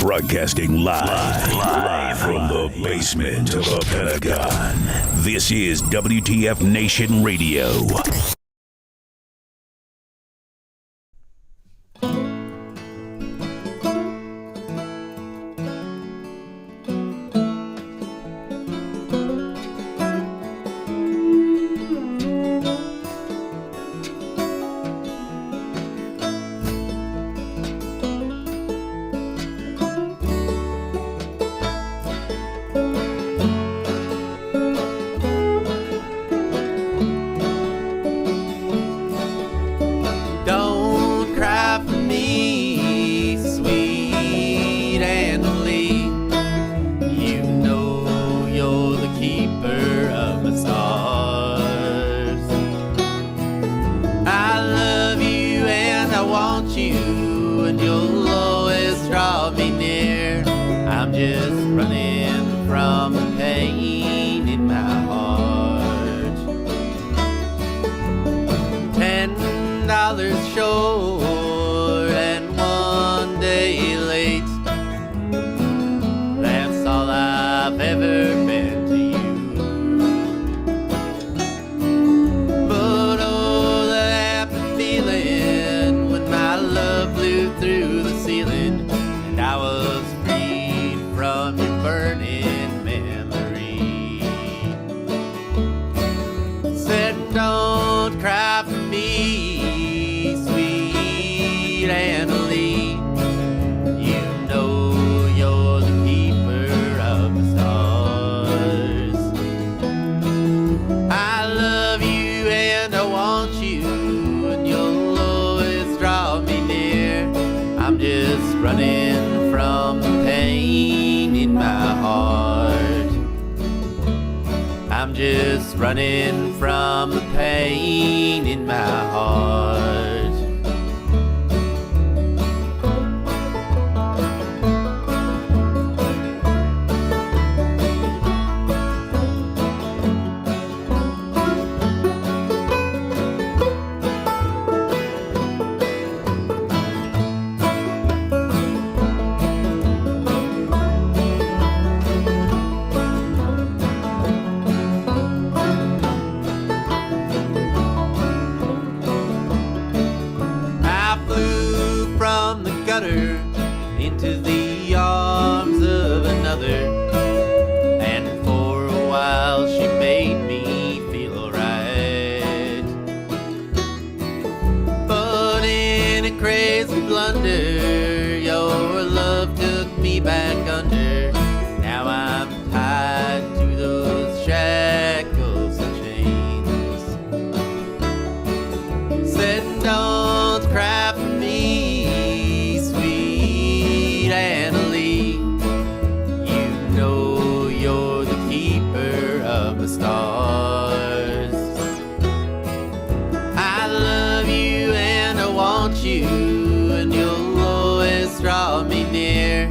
Broadcasting live from the basement of the Pentagon. This is WTF Nation Radio. Running from the pain in my heart. Into the arms of another, and for a while she made me feel alright. But in a crazy blunder, your love took me back under. Now I'm tied to those shackles and chains. Said don't cry for me, stars. I love you and I want you, and you'll always draw me near.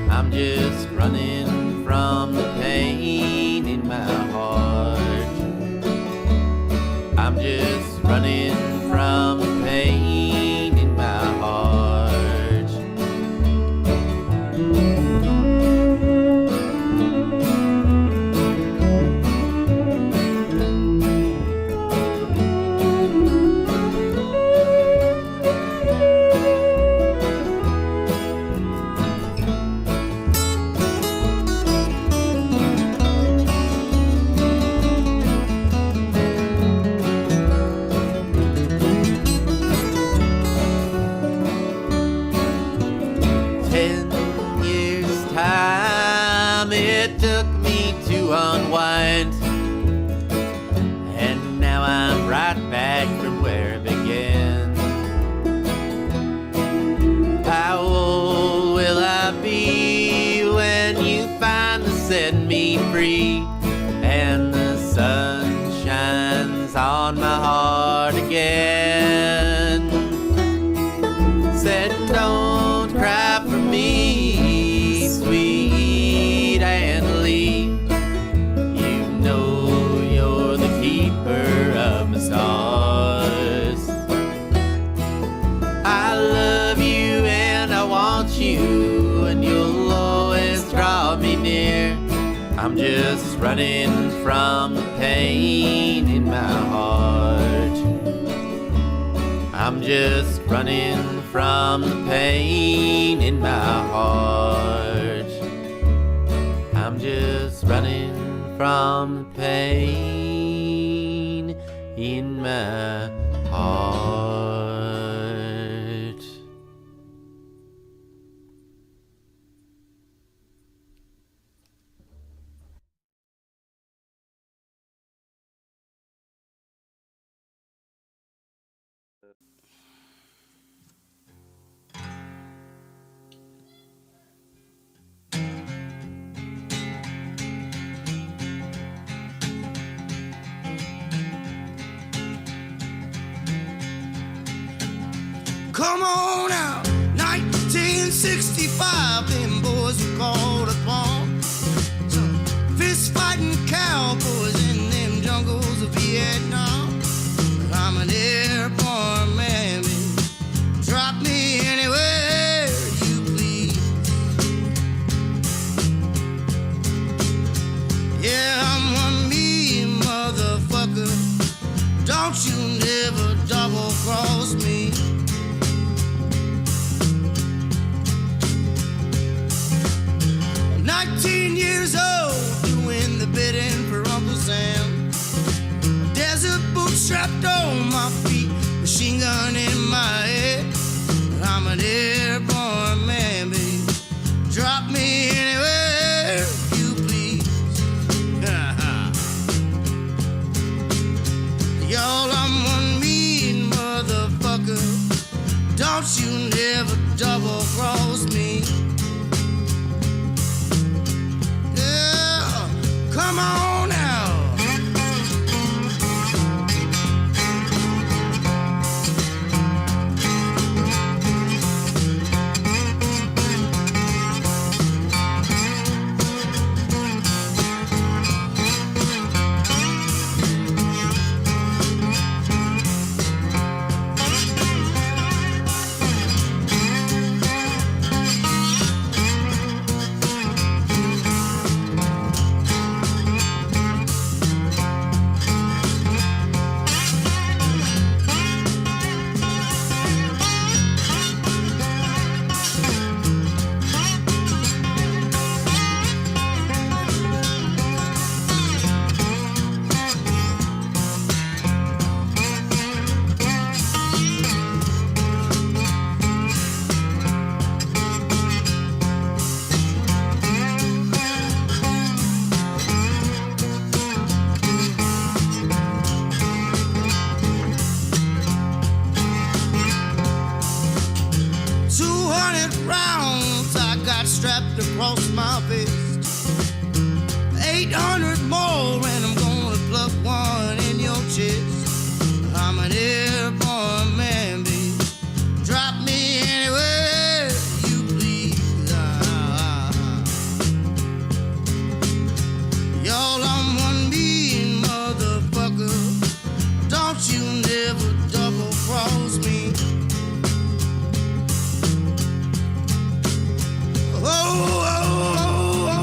I'm just running from the pain in my heart. I'm just running from the pain in my heart. 10 years' time it took me to unwind, and now I'm right back from where it began. How old will I be when you finally set me free, and the sun shines on my heart again? Said don't cry for me, sweet Anna Lee. You know you're the keeper of my stars. I love you and I want you, and you'll I'm just running from the pain in my heart. I'm just running from the pain in my heart. I'm just running from the pain in my heart. Come on out, 1965, them boys were called upon. Some fist-fighting cowboys in them jungles of Vietnam. I'm an airborne man, baby. Drop me anywhere you please. Yeah, I'm one mean motherfucker. Don't you never double-cross me. 19 years old, doing the bidding for Uncle Sam. Desert boots strapped on my feet, machine gun in my head. I'm an airborne man, baby. Drop me anywhere you please. Y'all, I'm one mean motherfucker. Don't you never double cross me. Come on now. Strapped across my vest, 800 more, and I'm gonna plug one in your chest. I'm an airborne man, baby. Drop me anywhere you please. Y'all, I'm one mean motherfucker. Don't you never double cross me. Oh, oh, oh, oh,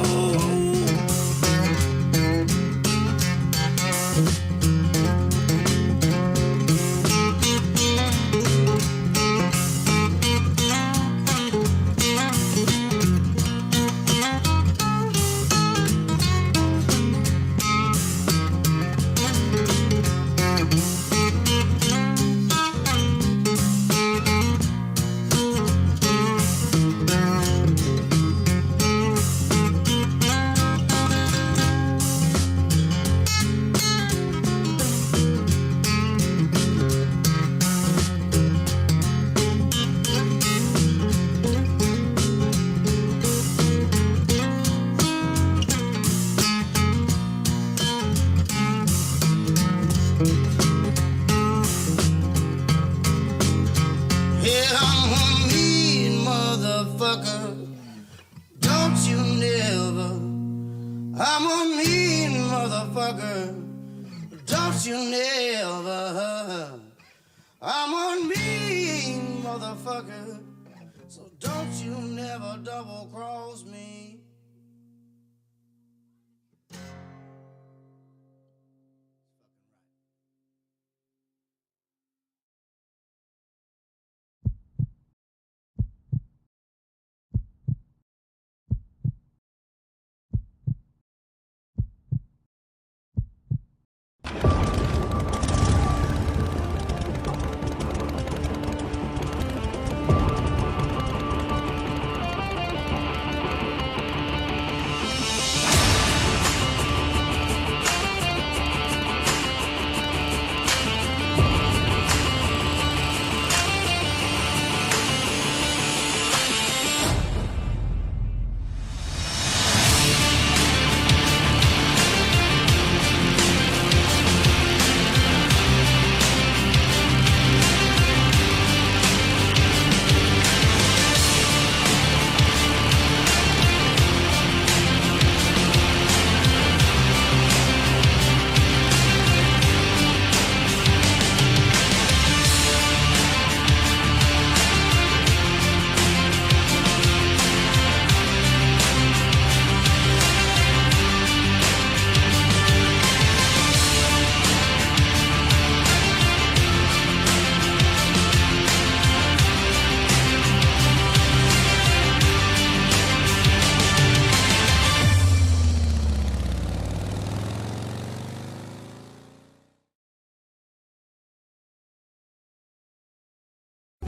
Don't you never. I'm a mean motherfucker, so don't you never double cross me.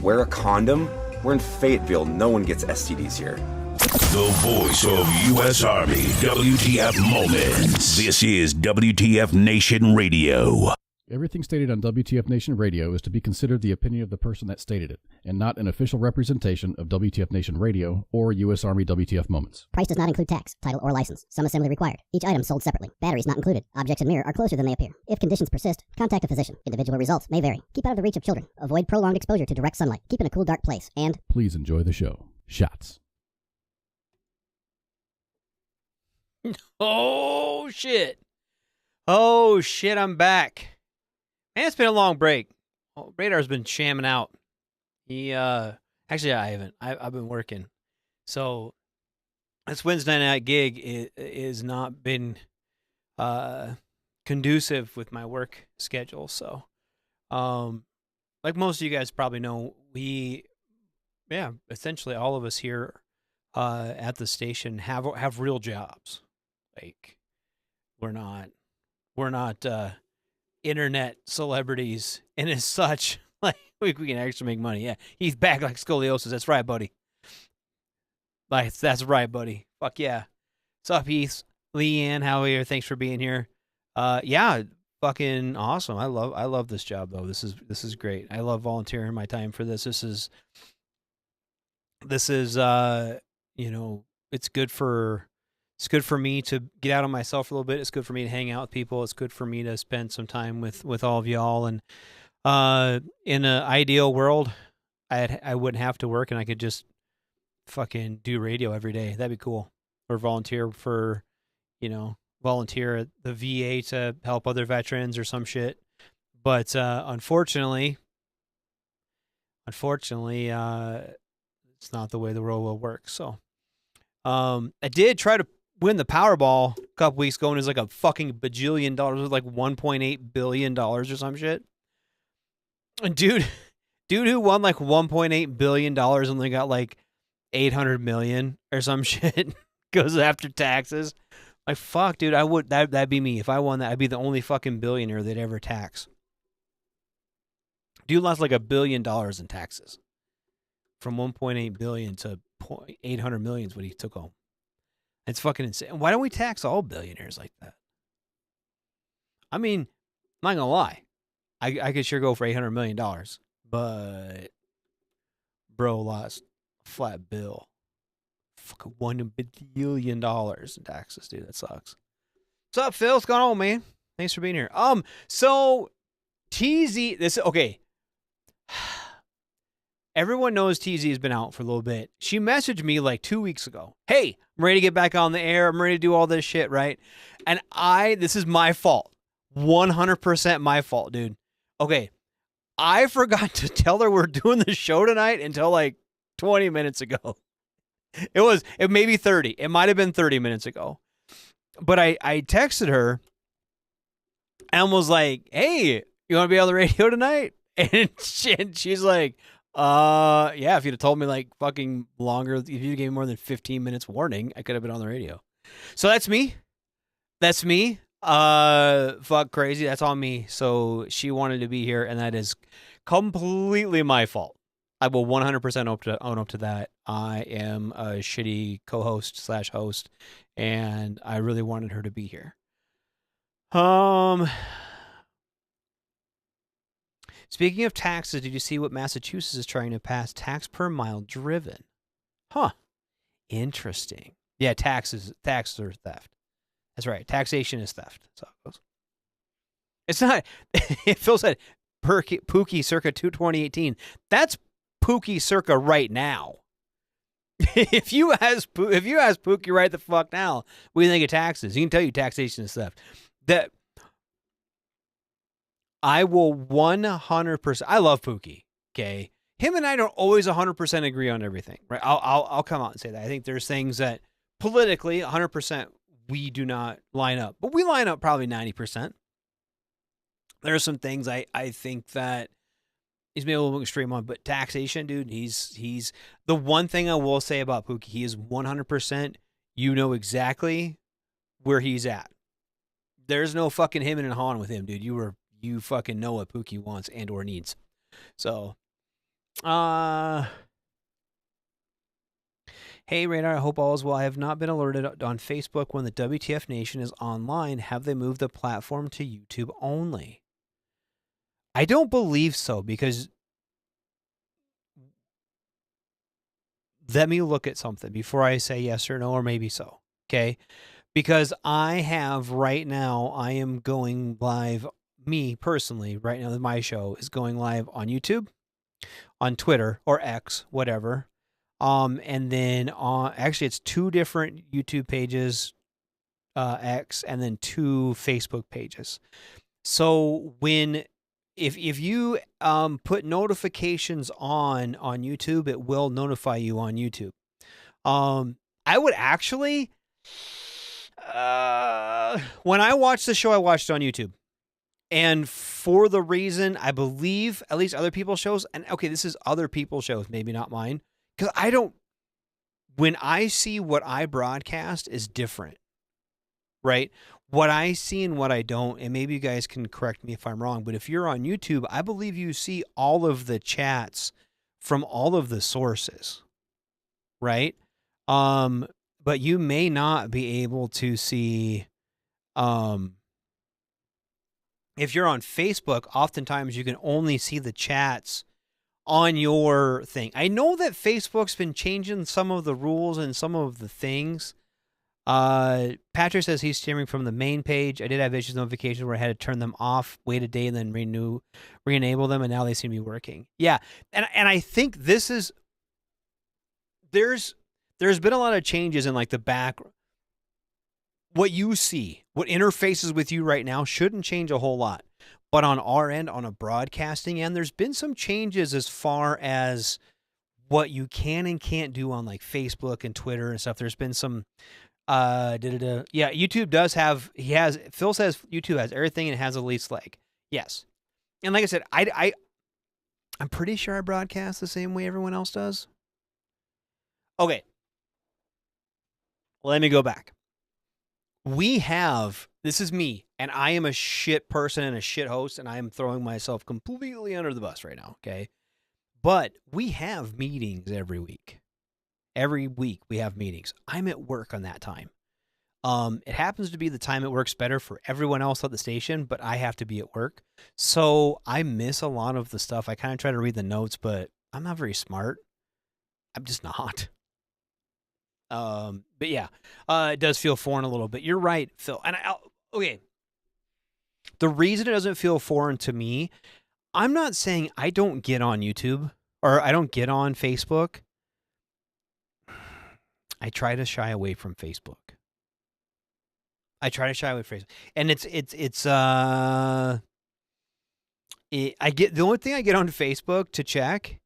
Wear a condom? We're in Fayetteville. No one gets STDs here. The voice of U.S. Army, WTF Moments. This is WTF Nation Radio. Everything stated on WTF Nation Radio is to be considered the opinion of the person that stated it, and not an official representation of WTF Nation Radio or U.S. Army WTF Moments. Price does not include tax, title, or license. Some assembly required. Each item sold separately. Batteries not included. Objects in mirror are closer than they appear. If conditions persist, contact a physician. Individual results may vary. Keep out of the reach of children. Avoid prolonged exposure to direct sunlight. Keep in a cool, dark place. And please enjoy the show. Shots. Oh, shit. Oh, shit, I'm back. Man, it's been a long break. Oh, Radar's been shamming out. Actually, I haven't. I've been working. So, this Wednesday night gig is not been conducive with my work schedule. So, like most of you guys probably know, essentially all of us here at the station have real jobs. Like, we're not internet celebrities, and as such, like we can actually make money. Yeah, he's back like scoliosis. That's right, buddy. Like, that's right, buddy. Fuck yeah. What's up, Heath? Leanne, how are you? Thanks for being here. Yeah, fucking awesome. I love this job though. This is great. I love volunteering my time for this. This is it's good for me to get out of myself a little bit. It's good for me to hang out with people. It's good for me to spend some time with all of y'all. And in an ideal world, I wouldn't have to work and I could just fucking do radio every day. That'd be cool. Or volunteer at the VA to help other veterans or some shit. But unfortunately, it's not the way the world will work. So I did try to win the Powerball a couple weeks ago, and it was like a fucking bajillion dollars. It was like $1.8 billion or some shit. And dude who won like $1.8 billion only got like 800 million or some shit goes after taxes. Like, fuck, dude, that'd be me. If I won that, I'd be the only fucking billionaire they'd ever tax. Dude lost like $1 billion in taxes. From 1.8 billion to 800 million is what he took home. It's fucking insane. Why don't we tax all billionaires like that? I mean, I'm not gonna lie. I could sure go for $800 million, but bro lost a flat bill. Fucking $1 billion in taxes, dude. That sucks. What's up, Phil? What's going on, man? Thanks for being here. So TZ, okay. Everyone knows TZ has been out for a little bit. She messaged me like 2 weeks ago. Hey, I'm ready to get back on the air. I'm ready to do all this shit, right? And this is my fault. 100% my fault, dude. Okay, I forgot to tell her we're doing the show tonight until like 20 minutes ago. It may be 30. It might have been 30 minutes ago. But I texted her and was like, hey, you want to be on the radio tonight? And she's like, yeah, if you'd have told me like fucking longer, if you gave me more than 15 minutes warning, I could have been on the radio. So that's me. Fuck crazy. That's on me. So she wanted to be here, and that is completely my fault. I will 100% own up to that. I am a shitty co-host / host, and I really wanted her to be here. Speaking of taxes, did you see what Massachusetts is trying to pass? Tax per mile driven. Huh. Interesting. Yeah, taxes are theft. That's right. Taxation is theft. That's how it goes. It's not. Phil said Pookie circa 2018. That's Pookie circa right now. If you ask Pookie right the fuck now, what do you think of taxes? He can tell you taxation is theft. That I will 100%. I love Pookie. Okay, him and I don't always 100% agree on everything. Right? I'll come out and say that. I think there's things that politically 100% we do not line up, but we line up probably 90%. There are some things I think that he's maybe a little extreme on, but taxation, dude, he's the one thing I will say about Pookie. He is 100%. You know exactly where he's at. There's no fucking him and hawing with him, dude. You fucking know what Pookie wants and or needs. So, Hey, Radar, I hope all is well. I have not been alerted on Facebook when the WTF Nation is online. Have they moved the platform to YouTube only? I don't believe so, because let me look at something before I say yes or no, or maybe so. Okay. Because I have right now, I am going live, me personally, right now, my show is going live on YouTube, on Twitter, or X, whatever. And then actually it's 2 different YouTube pages, X, and then 2 Facebook pages. So if you put notifications on YouTube, it will notify you on YouTube. I would actually, when I watched the show, I watched it on YouTube. And for the reason, I believe, at least other people's shows, and okay, this is other people's shows, maybe not mine, because when I see what I broadcast is different, right? What I see and what I don't, and maybe you guys can correct me if I'm wrong, but if you're on YouTube, I believe you see all of the chats from all of the sources, right? But you may not be able to see, if you're on Facebook, oftentimes you can only see the chats on your thing. I know that Facebook's been changing some of the rules and some of the things. Patrick says he's streaming from the main page. I did have issues notifications where I had to turn them off, wait a day, and then re-enable them, and now they seem to be working. Yeah, and I think this is there's been a lot of changes in like the back. What you see, what interfaces with you right now shouldn't change a whole lot. But on our end, on a broadcasting end, there's been some changes as far as what you can and can't do on like Facebook and Twitter and stuff. There's been some yeah, YouTube does have Phil says YouTube has everything and it has a least leg. Yes. And like I said, I'm pretty sure I broadcast the same way everyone else does. Okay. Let me go back. This is me, and I am a shit person and a shit host, and I am throwing myself completely under the bus right now, okay? But we have meetings every week. Every week we have meetings. I'm at work on that time. It happens to be the time it works better for everyone else at the station, but I have to be at work. So I miss a lot of the stuff. I kind of try to read the notes, but I'm not very smart. I'm just not. But yeah, it does feel foreign a little bit. You're right, Phil. And okay. The reason it doesn't feel foreign to me, I'm not saying I don't get on YouTube or I don't get on Facebook. I try to shy away from Facebook. And the only thing I get on Facebook to check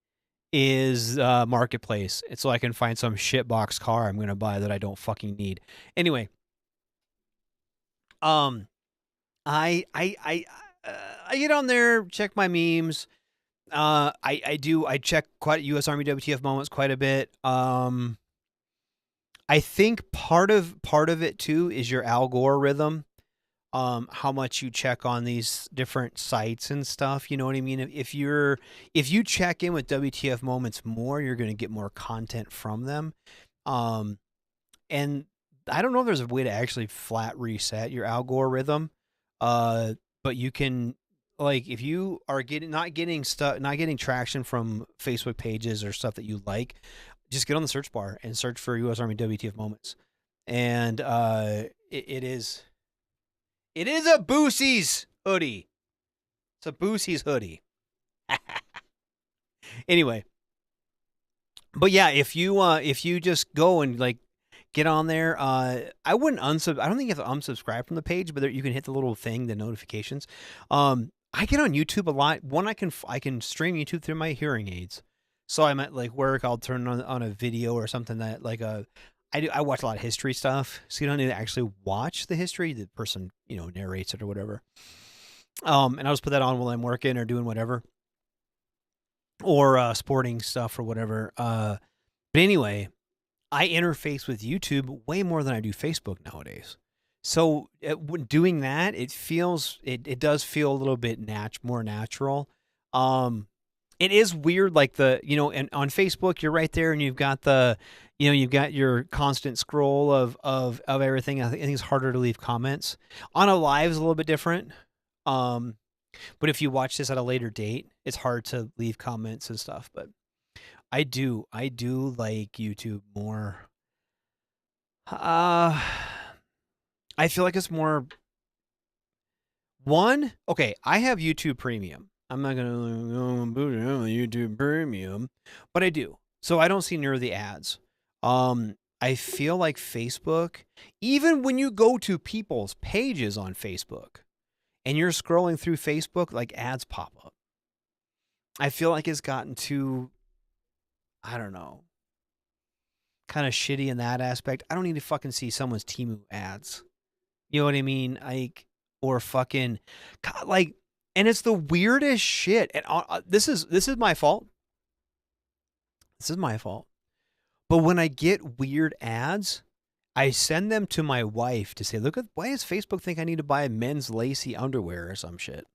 is Marketplace. It's so I can find some shitbox car I'm gonna buy that I don't fucking need. Anyway, I get on there, check my memes. I check quite U.S. Army WTF moments quite a bit. I think part of it too is your algorithm. How much you check on these different sites and stuff, you know what I mean? If you check in with WTF moments more, you're going to get more content from them. And I don't know if there's a way to actually flat reset your algorithm. But you can, like, if you are not getting traction from Facebook pages or stuff that you like, just get on the search bar and search for U.S. Army WTF moments. And it is a Boosie's hoodie. It's a Boosie's hoodie. Anyway. But yeah, if you just go and like get on there, I wouldn't I don't think you have to unsubscribe from the page, but you can hit the little thing, the notifications. I get on YouTube a lot. One, I can stream YouTube through my hearing aids. So I'm at like work, I'll turn on a video or something that like I watch a lot of history stuff, so you don't need to actually watch the history. The person, narrates it or whatever. And I'll just put that on while I'm working or doing whatever, or sporting stuff or whatever. But anyway, I interface with YouTube way more than I do Facebook nowadays. So when doing that, it does feel a little bit more natural. it is weird, like and on Facebook, you're right there, and you've got you've got your constant scroll of everything. I think it's harder to leave comments. On a live is a little bit different. But if you watch this at a later date, it's hard to leave comments and stuff. But I do like YouTube more. I feel like it's more. Okay, I have YouTube Premium. I'm not gonna boot it on YouTube Premium, but I do. So I don't see near the ads. I feel like Facebook, even when you go to people's pages on Facebook and you're scrolling through Facebook, like ads pop up. I feel like it's gotten too, I don't know, kind of shitty in that aspect. I don't need to fucking see someone's Temu ads. You know what I mean? Like, or fucking, God, like, and it's the weirdest shit. And this is my fault. This is my fault. But when I get weird ads, I send them to my wife to say, look at, why does Facebook think I need to buy men's lacy underwear or some shit?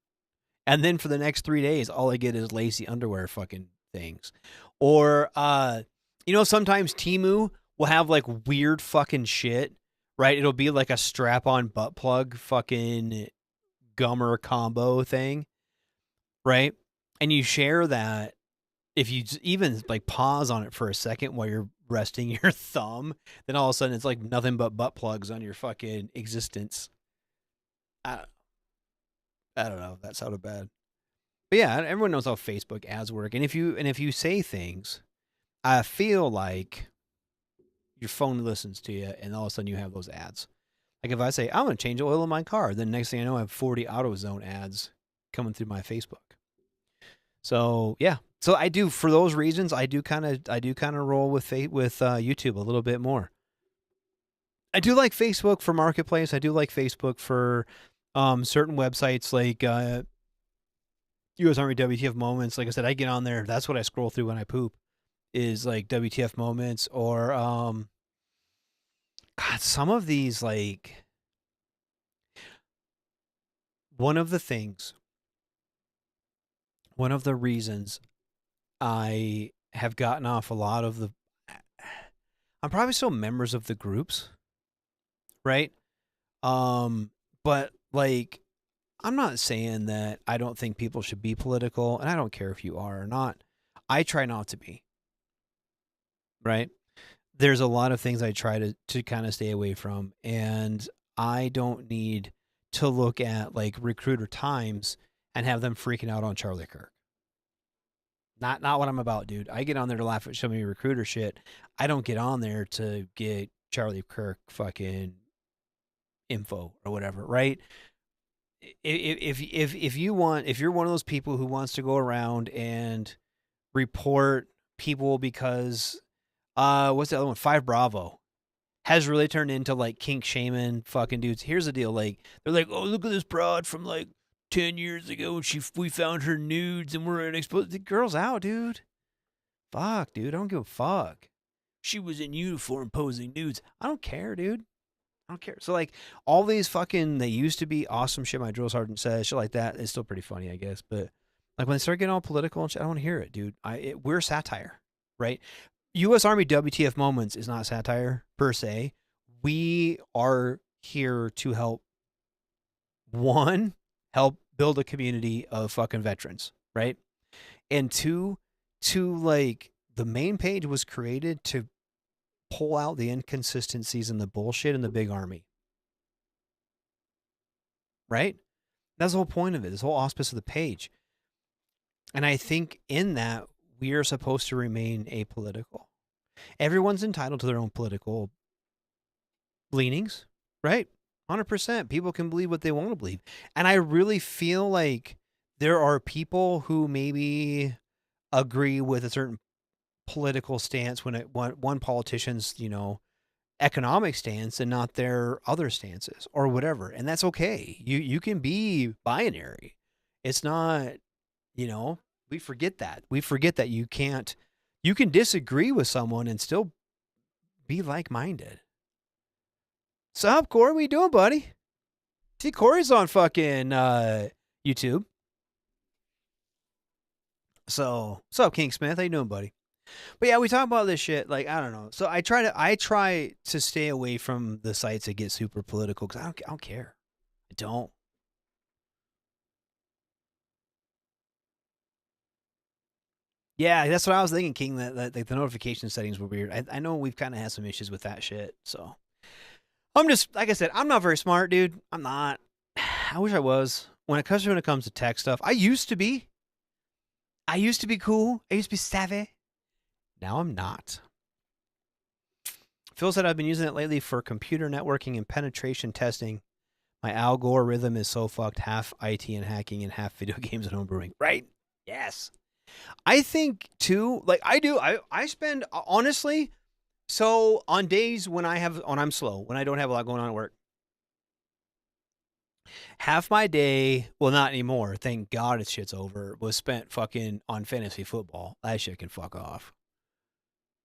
And then for the next 3 days, all I get is lacy underwear fucking things. Or, sometimes Temu will have like weird fucking shit, right? It'll be like a strap-on butt plug fucking gummer combo thing, right? And you share that. If you even like pause on it for a second while you're resting your thumb, then all of a sudden it's like nothing but butt plugs on your fucking existence. I don't know. That sounded bad. But yeah, everyone knows how Facebook ads work. And if you say things, I feel like your phone listens to you, and all of a sudden you have those ads. Like if I say, I'm going to change the oil in my car, then next thing I know, I have 40 AutoZone ads coming through my Facebook. So yeah. So I do, for those reasons, I do kind of roll with YouTube a little bit more. I do like Facebook for Marketplace. I do like Facebook for certain websites like U.S. Army WTF Moments. Like I said, I get on there. That's what I scroll through when I poop, is like WTF Moments or God, some of these, like, one of the reasons I have gotten off a lot of the, I'm probably still members of the groups, right? But like, I'm not saying that I don't think people should be political, and I don't care if you are or not. I try not to be, right? There's a lot of things I try to kind of stay away from, and I don't need to look at like Recruiter Times and have them freaking out on Charlie Kirk. Not what I'm about, dude. I get on there to laugh at some of your recruiter shit. I don't get on there to get Charlie Kirk fucking info or whatever, right? If you're one of those people who wants to go around and report people because what's the other one? 5 Bravo has really turned into like kink shaming fucking dudes. Here's the deal, like they're like, oh, look at this broad from like 10 years ago, and we found her nudes and we're exposed. The girl's out, dude. Fuck, dude. I don't give a fuck. She was in uniform posing nudes. I don't care, dude. I don't care. So, like, all these fucking, they used to be awesome shit my drill sergeant says, shit like that, is still pretty funny, I guess. But, like, when they start getting all political and shit, I don't want to hear it, dude. We're satire, right? U.S. Army WTF Moments is not satire, per se. We are here to help build a community of fucking veterans, right? And two, like, the main page was created to pull out the inconsistencies and the bullshit in the big army, right? That's the whole point of it, this whole auspice of the page. And I think in that, we are supposed to remain apolitical. Everyone's entitled to their own political leanings, right? 100%. People can believe what they want to believe. And I really feel like there are people who maybe agree with a certain political stance when one politician's, economic stance and not their other stances or whatever. And that's okay. You can be binary. It's not, we forget that. We forget that you can disagree with someone and still be like-minded. Sup, Corey? What you doing, buddy? See, Corey's on fucking YouTube. So, what's up, King Smith? How you doing, buddy? But yeah, we talk about this shit. Like, I don't know. So I try to stay away from the sites that get super political because I don't care. I don't. Yeah, that's what I was thinking, King. That like the notification settings were weird. I know we've kind of had some issues with that shit. So I'm just like I said, I'm not very smart, dude. I'm not. I wish I was. When it comes to tech stuff, I used to be. I used to be cool. I used to be savvy. Now I'm not. Phil said I've been using it lately for computer networking and penetration testing. My algorithm is so fucked, half IT and hacking and half video games and homebrewing. Right? Yes. I think too, like I do, I spend honestly, so on days when I'm slow, when I don't have a lot going on at work, half my day, well not anymore, thank God this shit's over, was spent fucking on fantasy football. That shit can fuck off.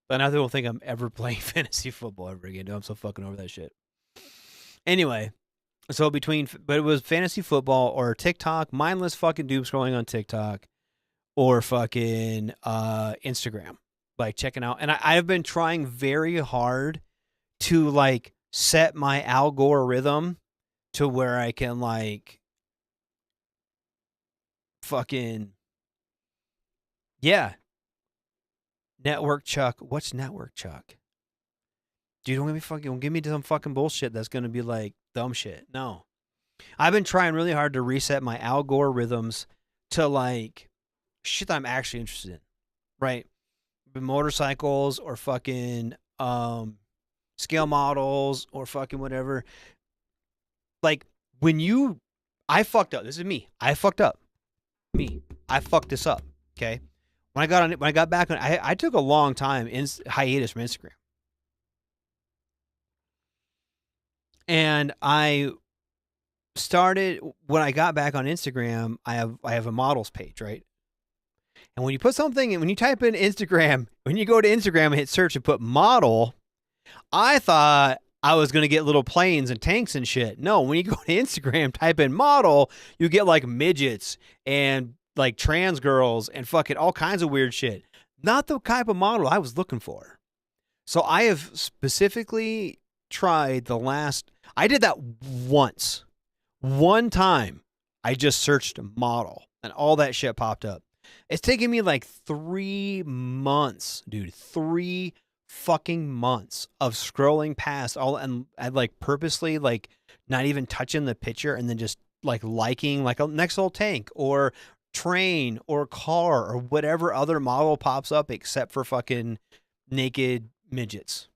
But now they won't think I'm ever playing fantasy football ever again. Dude, I'm so fucking over that shit. Anyway, so but it was fantasy football or TikTok, mindless fucking doom scrolling on TikTok. Or fucking Instagram, like checking out. And I have been trying very hard to like set my algorithm to where I can like fucking, yeah. Network Chuck. What's Network Chuck? Dude, don't give me some fucking bullshit that's going to be like dumb shit. No. I've been trying really hard to reset my algorithms to like shit that I'm actually interested in, right? Motorcycles or fucking scale models or fucking whatever. Like I fucked up. This is me. I fucked up. I fucked this up. Okay. When I got back on, I took a long time in hiatus from Instagram, and I started when I got back on Instagram. I have a models page, right? And when you put something, when you type in Instagram, when you go to Instagram and hit search and put model, I thought I was going to get little planes and tanks and shit. No, when you go to Instagram, type in model, you get like midgets and like trans girls and fucking all kinds of weird shit. Not the type of model I was looking for. So I have specifically tried I did that once. One time, I just searched model and all that shit popped up. It's taken me like 3 months, dude. 3 fucking months of scrolling past all and like purposely like not even touching the picture and then just like liking like a next little tank or train or car or whatever other model pops up except for fucking naked midgets.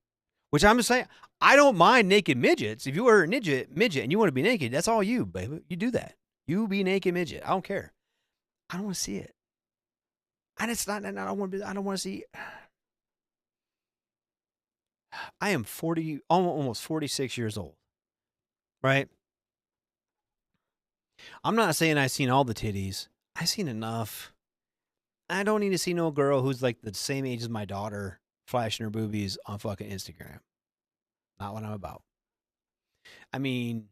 Which I'm just saying, I don't mind naked midgets. If you are a midget and you want to be naked, that's all you, baby. You do that. You be naked midget. I don't care. I don't want to see it. And it's not. I don't want to see. I am 40, almost 46 years old, right? I'm not saying I've seen all the titties. I've seen enough. I don't need to see no girl who's like the same age as my daughter flashing her boobies on fucking Instagram. Not what I'm about. I mean,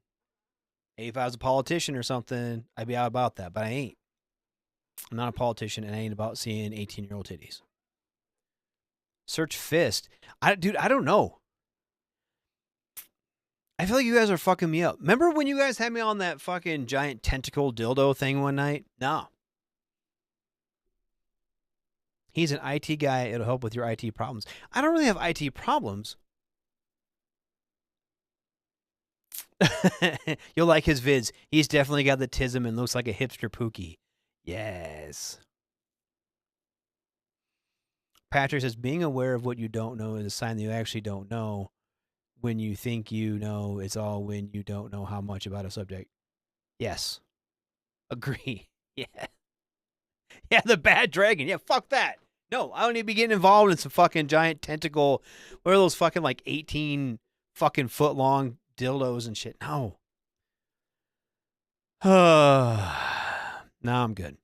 if I was a politician or something, I'd be out about that, but I ain't. I'm not a politician, and I ain't about seeing 18-year-old titties. Search fist. Dude, I don't know. I feel like you guys are fucking me up. Remember when you guys had me on that fucking giant tentacle dildo thing one night? No. He's an IT guy. It'll help with your IT problems. I don't really have IT problems. You'll like his vids. He's definitely got the tism and looks like a hipster pookie. Yes. Patrick says, being aware of what you don't know is a sign that you actually don't know. When you think you know, it's all when you don't know how much about a subject. Yes. Agree. Yeah. Yeah, the bad dragon. Yeah, fuck that. No, I don't need to be getting involved in some fucking giant tentacle. What are those fucking like 18 fucking foot long dildos and shit? No. No, I'm good.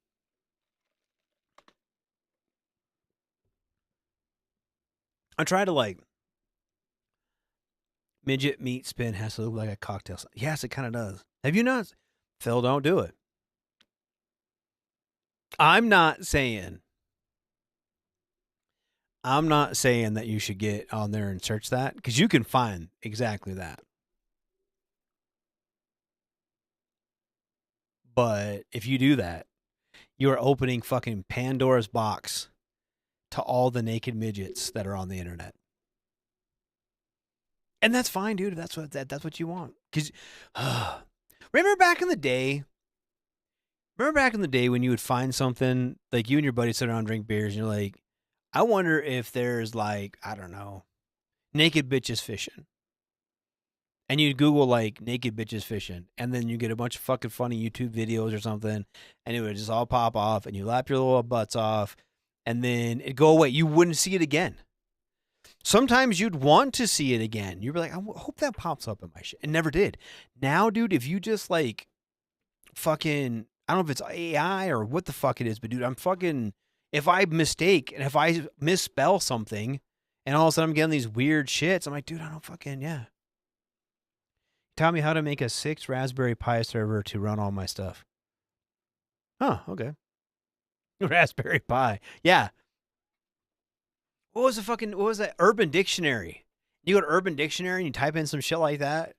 I try to like midget meat spin has to look like a cocktail. Yes, it kind of does. Have you not? Phil, don't do it. I'm not saying I'm not saying that you should get on there and search that, because you can find exactly that. But if you do that, you are opening fucking Pandora's box to all the naked midgets that are on the internet. And that's fine, dude. That's what you want. Because remember back in the day when you would find something, like you and your buddy sit around and drink beers, and you're like, I wonder if there's like, I don't know, naked bitches fishing. And you'd Google like naked bitches fishing, and then you get a bunch of fucking funny YouTube videos or something, and it would just all pop off, and you lap your little butts off, and then it'd go away. You wouldn't see it again. Sometimes you'd want to see it again. You'd be like, I hope that pops up in my shit. It never did. Now, dude, if you just like fucking, I don't know if it's AI or what the fuck it is, but dude, I'm fucking, if I mistake and if I misspell something and all of a sudden I'm getting these weird shits, I'm like, dude, I don't fucking, yeah. Taught me how to make a 6 Raspberry Pi server to run all my stuff. Huh, okay. Raspberry Pi. Yeah. What was that? Urban Dictionary. You go to Urban Dictionary and you type in some shit like that.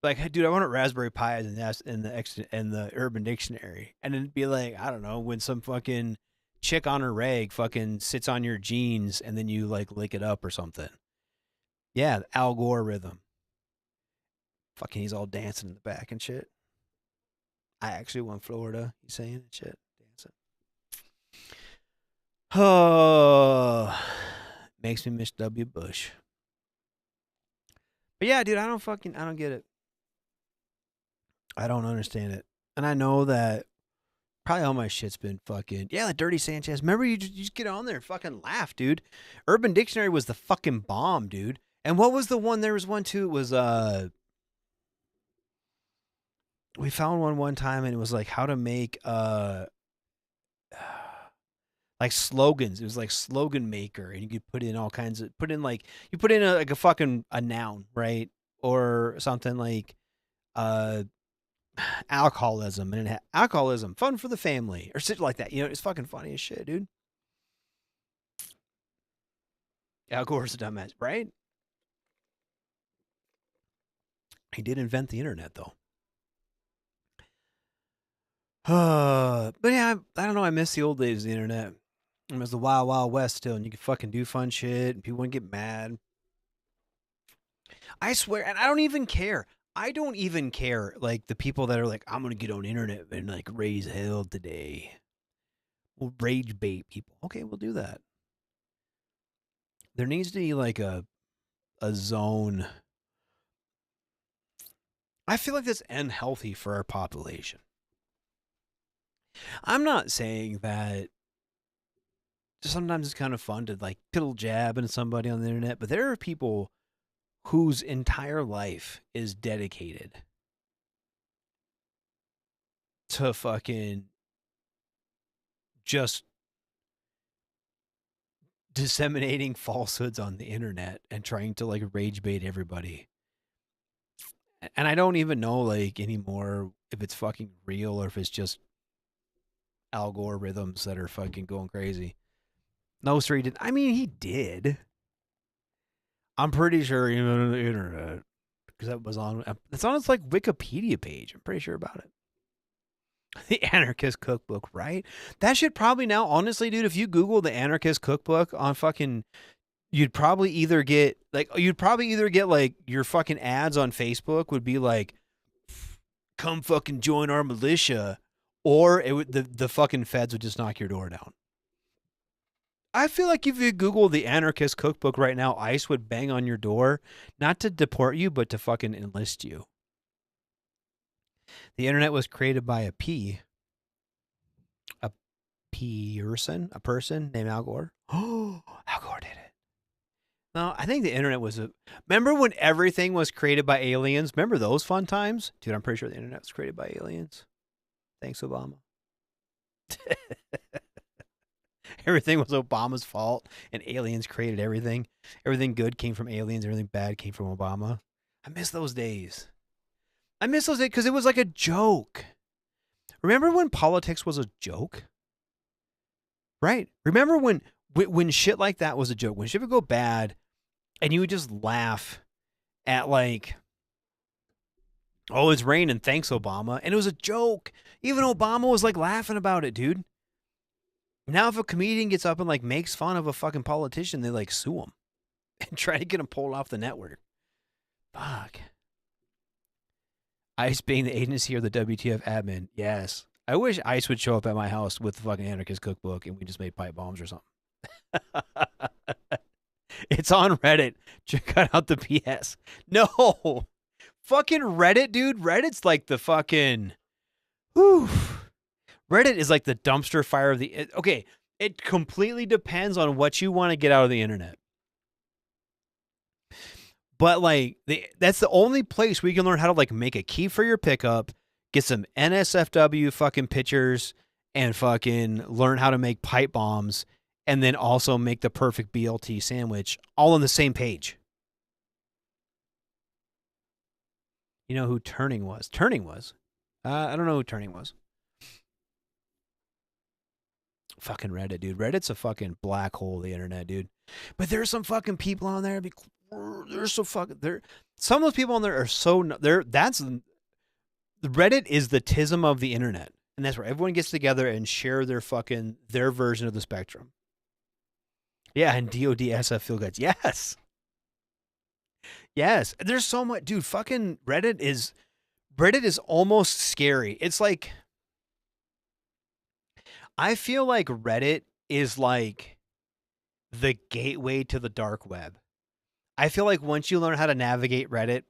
Like, hey, dude, I want a Raspberry Pi in the Urban Dictionary. And it'd be like, I don't know, when some fucking chick on her rag fucking sits on your jeans and then you like lick it up or something. Yeah, the Al Gore rhythm. Fucking he's all dancing in the back and shit. I actually won Florida. He's saying and shit. Dancing. Oh, makes me miss W. Bush. But yeah, dude, I don't get it. I don't understand it. And I know that probably all my shit's been fucking, yeah, like Dirty Sanchez. Remember, you just get on there and fucking laugh, dude. Urban Dictionary was the fucking bomb, dude. And what was the one? There was one too. It was, we found one time and it was like how to make like slogans. It was like slogan maker, and you could put in all kinds of you put in like a fucking a noun, right? Or something like alcoholism, and it had alcoholism, fun for the family, or shit like that. You know, it's fucking funny as shit, dude. Al Gore's a dumbass, right? He did invent the internet, though. But yeah, I don't know. I miss the old days of the internet. It was the wild, wild west still, and you could fucking do fun shit, and people wouldn't get mad. I swear, and I don't even care. I don't even care, like, the people that are like, I'm gonna get on the internet and, like, raise hell today. We'll rage bait people. Okay, we'll do that. There needs to be, like, a zone. I feel like that's unhealthy for our population. I'm not saying that sometimes it's kind of fun to like piddle jab into somebody on the internet, but there are people whose entire life is dedicated to fucking just disseminating falsehoods on the internet and trying to like rage bait everybody. And I don't even know like anymore if it's fucking real or if it's just algorithms that are fucking going crazy. No, sir, he didn't. I mean, he did. I'm pretty sure even on the internet, because that was on. It's on its like Wikipedia page. I'm pretty sure about it. The Anarchist Cookbook, right? That should probably now, honestly, dude. If you Google the Anarchist Cookbook on fucking, you'd probably either get like your fucking ads on Facebook would be like, come fucking join our militia, or it would the fucking feds would just knock your door down. I feel like if you Google the Anarchist Cookbook right now, ICE would bang on your door, not to deport you, but to fucking enlist you. The internet was created by a person named Al Gore. Oh, Al Gore did it. No, I think the internet was remember when everything was created by aliens? Remember those fun times? Dude, I'm pretty sure the internet was created by aliens. Thanks, Obama. Everything was Obama's fault, and aliens created everything. Everything good came from aliens. Everything bad came from Obama. I miss those days. I miss those days because it was like a joke. Remember when politics was a joke? Right? Remember when when shit like that was a joke, when shit would go bad, and you would just laugh at like, oh, it's raining, thanks Obama, and it was a joke. Even Obama was like laughing about it, dude. Now if a comedian gets up and like makes fun of a fucking politician, they like sue him and try to get him pulled off the network. Fuck. ICE being the agency or the WTF admin. Yes. I wish ICE would show up at my house with the fucking anarchist cookbook and we just made pipe bombs or something. It's on Reddit. Cut out the PS. No. Fucking Reddit, dude. Reddit's like the fucking... Whew. Reddit is like the dumpster fire of the... Okay, it completely depends on what you want to get out of the internet. But like, that's the only place where you can learn how to like make a key for your pickup, get some NSFW fucking pictures, and fucking learn how to make pipe bombs, and then also make the perfect BLT sandwich all on the same page. You know who Turning was? Turning was? I don't know who Turning was. Fucking Reddit, dude. Reddit's a fucking black hole of the internet, dude. But there's some fucking people on there. They're so fucking... Some of those people on there are so... The Reddit is the tism of the internet. And that's where everyone gets together and share their version of the spectrum. Yeah, and DODSF feel goods. Yes. Yes. There's so much... Dude, fucking Reddit is almost scary. It's like... I feel like Reddit is like the gateway to the dark web. I feel like once you learn how to navigate Reddit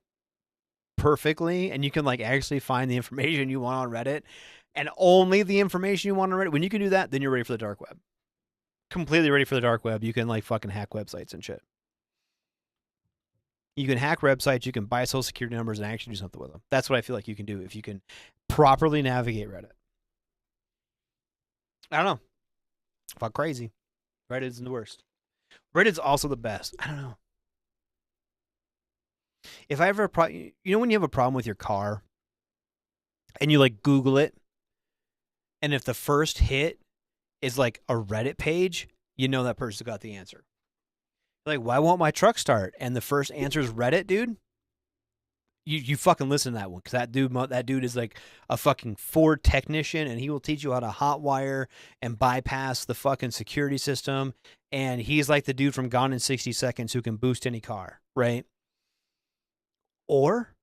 perfectly and you can like actually find the information you want on Reddit and only the information you want on Reddit, when you can do that, then you're ready for the dark web. Completely ready for the dark web. You can like fucking hack websites and shit. You can hack websites, you can buy social security numbers and actually do something with them. That's what I feel like you can do if you can properly navigate Reddit. I don't know. Fuck crazy. Reddit is the worst. Reddit's also the best. I don't know. If I ever, you know when you have a problem with your car and you like Google it, and if the first hit is like a Reddit page, you know that person got the answer. Like, why won't my truck start? And the first answer is Reddit, dude. You fucking listen to that one, because that dude is like a fucking Ford technician, and he will teach you how to hotwire and bypass the fucking security system. And he's like the dude from Gone in 60 Seconds who can boost any car, right? Or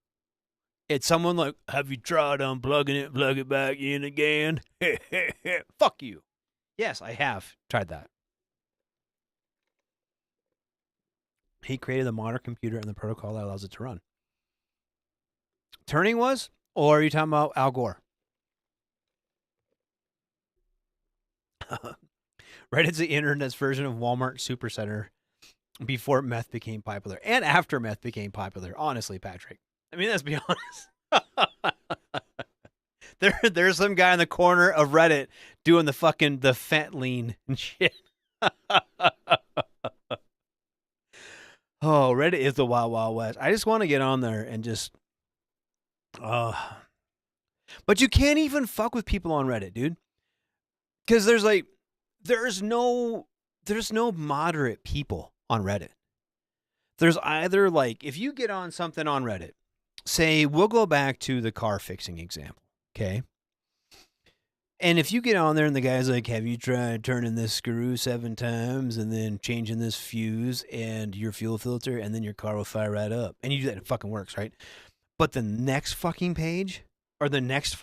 it's someone like, have you tried unplugging it, plug it back in again? Fuck you. Yes, I have tried that. He created the modern computer and the protocol that allows it to run. Turning was? Or are you talking about Al Gore? Reddit's the internet's version of Walmart Supercenter before meth became popular and after meth became popular. Honestly, Patrick. I mean, let's be honest. There's some guy in the corner of Reddit doing the fentanyl and shit. Oh, Reddit is the Wild Wild West. I just want to get on there and just... But you can't even fuck with people on Reddit, dude. Because there's no moderate people on Reddit. There's either like, if you get on something on Reddit, say, we'll go back to the car fixing example, okay? And if you get on there and the guy's like, have you tried turning this screw 7 times and then changing this fuse and your fuel filter and then your car will fire right up. And you do that, it fucking works, right? But the next fucking page or the next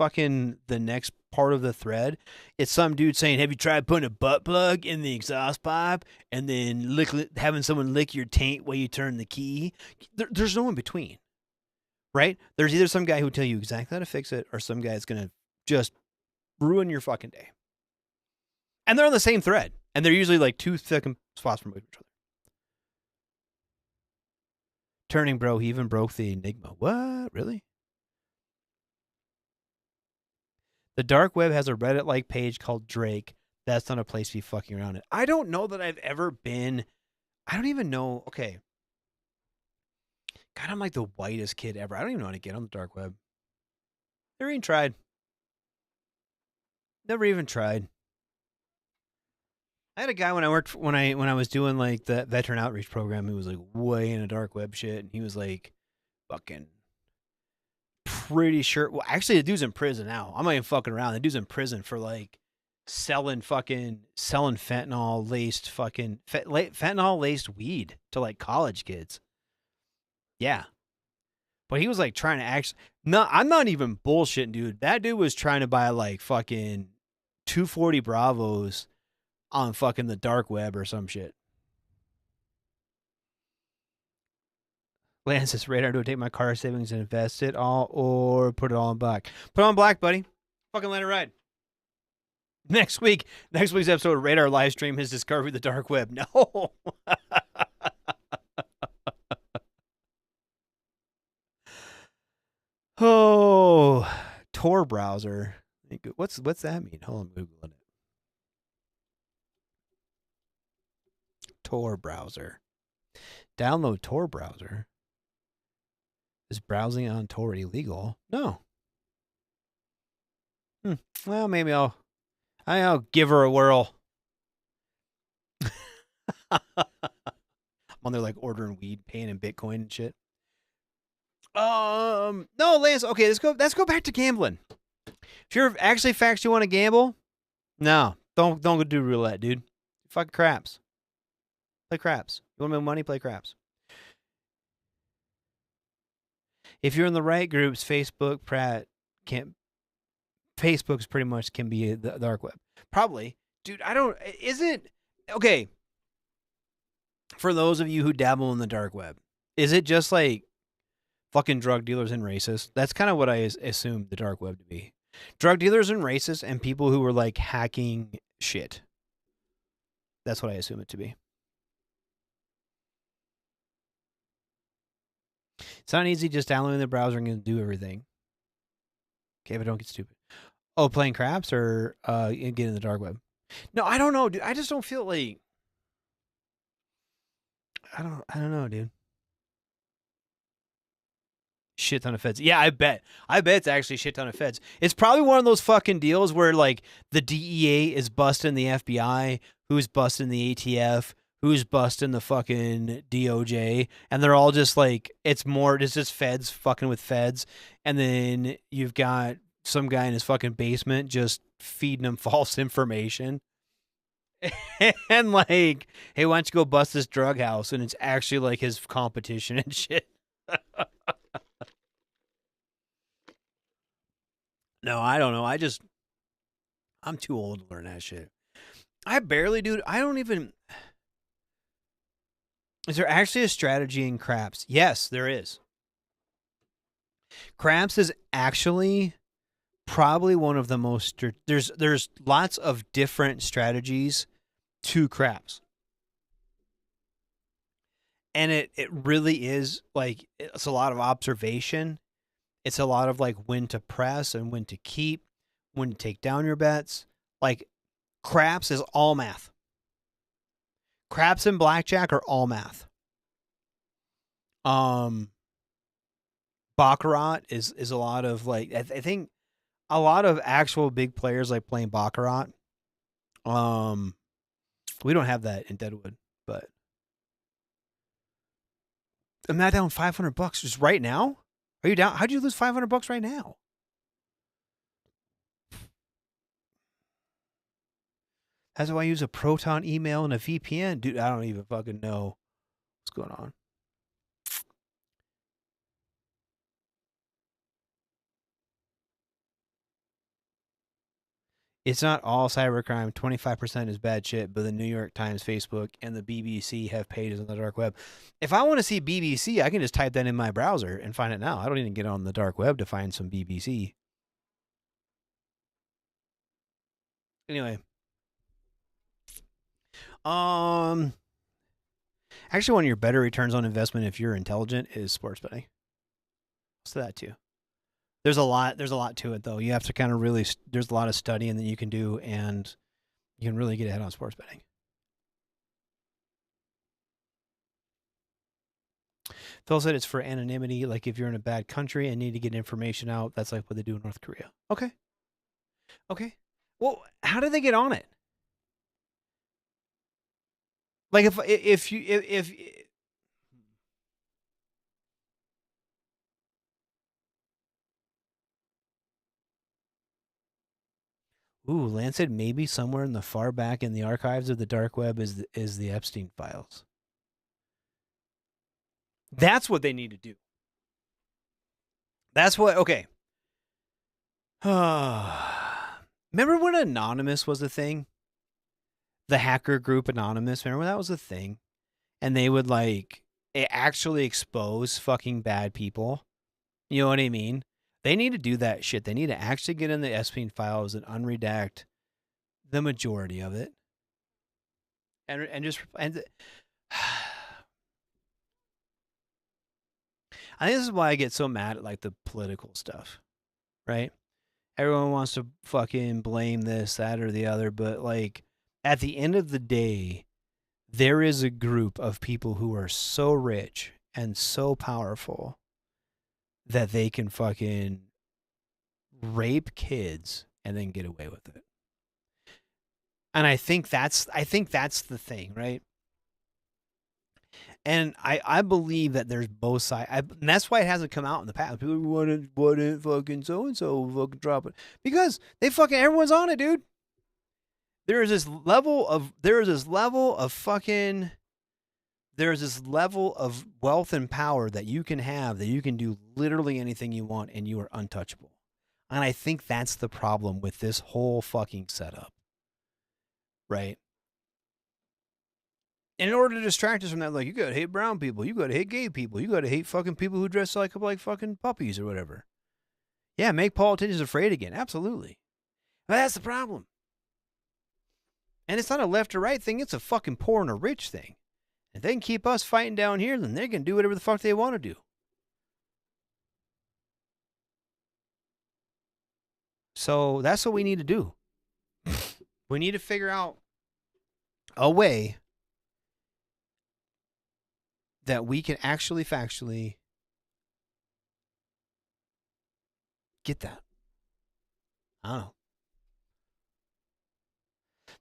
part of the thread, it's some dude saying, have you tried putting a butt plug in the exhaust pipe and then having someone lick your taint while you turn the key? There's no in between, right? There's either some guy who will tell you exactly how to fix it or some guy that's going to just ruin your fucking day. And they're on the same thread. And they're usually like 2 second spots from each other. Turning, bro, he even broke the Enigma. What? Really? The dark web has a Reddit-like page called Drake. That's not a place to be fucking around it. I don't know that I've ever been... I don't even know... Okay. God, I'm like the whitest kid ever. I don't even know how to get on the dark web. Never even tried. Never even tried. I had a guy when I was doing like the veteran outreach program who was like way into dark web shit, and he was like fucking pretty sure. Well, actually, the dude's in prison now. I'm not even fucking around. The dude's in prison for like selling fentanyl laced weed to like college kids. Yeah, but he was like trying to actually. No, I'm not even bullshitting, dude. That dude was trying to buy like fucking 240 Bravos on fucking the dark web or some shit. Lance says, Radar, do I take my car savings and invest it all or put it all in black? Put it on black, buddy. Fucking let it ride. Next week's episode of Radar live stream is Discovery of the Dark Web. No. Oh, Tor browser. What's that mean? Hold on, I'm Googling it. Tor browser. Download Tor browser. Is browsing on Tor illegal? No. Well, maybe I'll give her a whirl. I'm on there like ordering weed, paying in Bitcoin and shit. No, Lance. Okay, let's go back to gambling. If you're actually facts you want to gamble, no, don't go do roulette, dude. Fuck craps. Play craps. You want to make money? Play craps. If you're in the right groups, Facebook's pretty much can be the dark web. Probably. Dude, okay. For those of you who dabble in the dark web, is it just like fucking drug dealers and racists? That's kind of what I assumed the dark web to be. Drug dealers and racists and people who were like hacking shit. That's what I assume it to be. It's not easy just downloading the browser and do everything. Okay, but don't get stupid. Oh, playing craps or getting in the dark web? No, I don't know, dude. I just don't feel like. I don't know, dude. Shit ton of feds. Yeah, I bet it's actually a shit ton of feds. It's probably one of those fucking deals where like the DEA is busting the FBI, who's busting the ATF, who's busting the fucking DOJ, and they're all just like, it's just feds fucking with feds, and then you've got some guy in his fucking basement just feeding them false information. And like, hey, why don't you go bust this drug house? And it's actually like his competition and shit. No, I don't know. I'm too old to learn that shit. I barely, dude. I don't even. Is there actually a strategy in craps? Yes, there is. Craps is actually probably one of the most. There's lots of different strategies to craps. And it really is like, it's a lot of observation. It's a lot of like when to press and when to keep, when to take down your bets. Like craps is all math. Craps and blackjack are all math. Baccarat is a lot of like, I think a lot of actual big players like playing Baccarat. We don't have that in Deadwood, but I'm not down $500 just right now. Are you down? How'd you lose $500 right now? That's why I use a Proton email and a VPN. Dude, I don't even fucking know what's going on. It's not all cybercrime. 25% is bad shit, but the New York Times, Facebook, and the BBC have pages on the dark web. If I want to see BBC, I can just type that in my browser and find it now. I don't even get on the dark web to find some BBC. Anyway. Actually, one of your better returns on investment if you're intelligent is sports betting. So that too. There's a lot to it though. You have to kind of really, there's a lot of studying that you can do, and you can really get ahead on sports betting. Phil said it's for anonymity, like if you're in a bad country and need to get information out, that's like what they do in North Korea. Okay. Well, how did they get on it? Like if you if ooh, Lance said maybe somewhere in the far back in the archives of the dark web is the Epstein files. That's what they need to do. That's what. Okay. Remember when Anonymous was a thing? The hacker group Anonymous. Remember when that was a thing? And they would like actually expose fucking bad people. You know what I mean? They need to do that shit. They need to actually get in the Epstein files and unredact the majority of it. And I think this is why I get so mad at like the political stuff, right? Everyone wants to fucking blame this, that, or the other, but like at the end of the day, there is a group of people who are so rich and so powerful that they can fucking rape kids and then get away with it. And I think that's the thing, right? And I believe that there's both sides. And that's why it hasn't come out in the past. People wouldn't fucking so-and-so fucking drop it. Because everyone's on it, dude. There's this level of wealth and power that you can have, that you can do literally anything you want and you are untouchable. And I think that's the problem with this whole fucking setup. Right? And in order to distract us from that, like, you gotta hate brown people, you gotta hate gay people, you gotta hate fucking people who dress like fucking puppies or whatever. Yeah, make politicians afraid again. Absolutely. But that's the problem. And it's not a left or right thing, it's a fucking poor and a rich thing. If they can keep us fighting down here, then they can do whatever the fuck they want to do. So that's what we need to do. We need to figure out a way that we can actually factually get that. I don't know.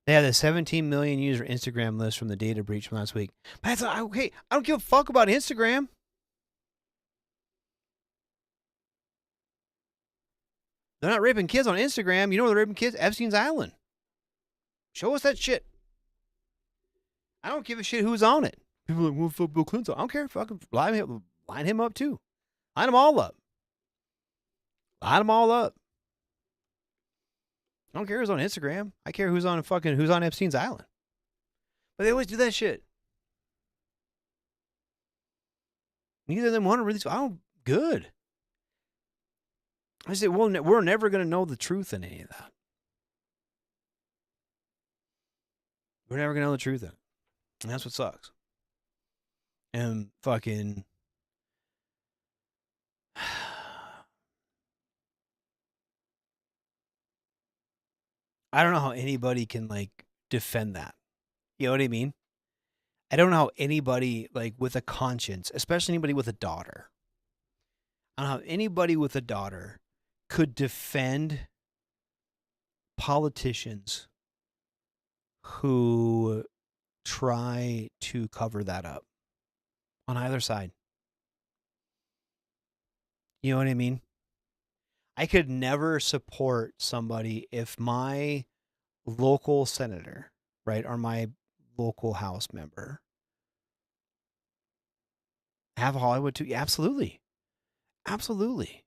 They had a 17 million user Instagram list from the data breach from last week. But that's okay. I don't give a fuck about Instagram. They're not raping kids on Instagram. You know where they're raping kids? Epstein's Island. Show us that shit. I don't give a shit who's on it. People are like, well, fuck Bill Clinton. I don't care. Fucking line him up too. Line them all up. Line them all up. I don't care who's on Instagram. I care who's on Epstein's Island. But they always do that shit. Neither of them want to release. Good. I say, well, we're never going to know the truth in any of that. We're never going to know the truth in it. And that's what sucks. And fucking... I don't know how anybody can, like, defend that. You know what I mean? I don't know how anybody, like, with a conscience, especially anybody with a daughter, I don't know how anybody with a daughter could defend politicians who try to cover that up on either side. You know what I mean? I could never support somebody if my local senator, right, or my local House member have Hollywood too. Yeah, absolutely. Absolutely.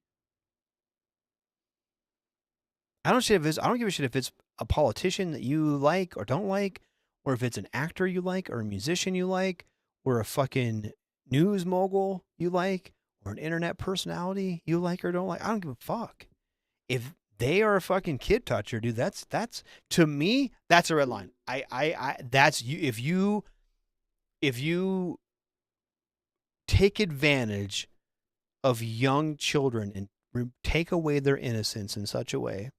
I don't give a shit if it's a politician that you like or don't like, or if it's an actor you like, or a musician you like, or a fucking news mogul you like, or an internet personality you like or don't like. I don't give a fuck. If they are a fucking kid toucher, dude, that's to me, that's a red line. That's you. If you take advantage of young children and take away their innocence in such a way,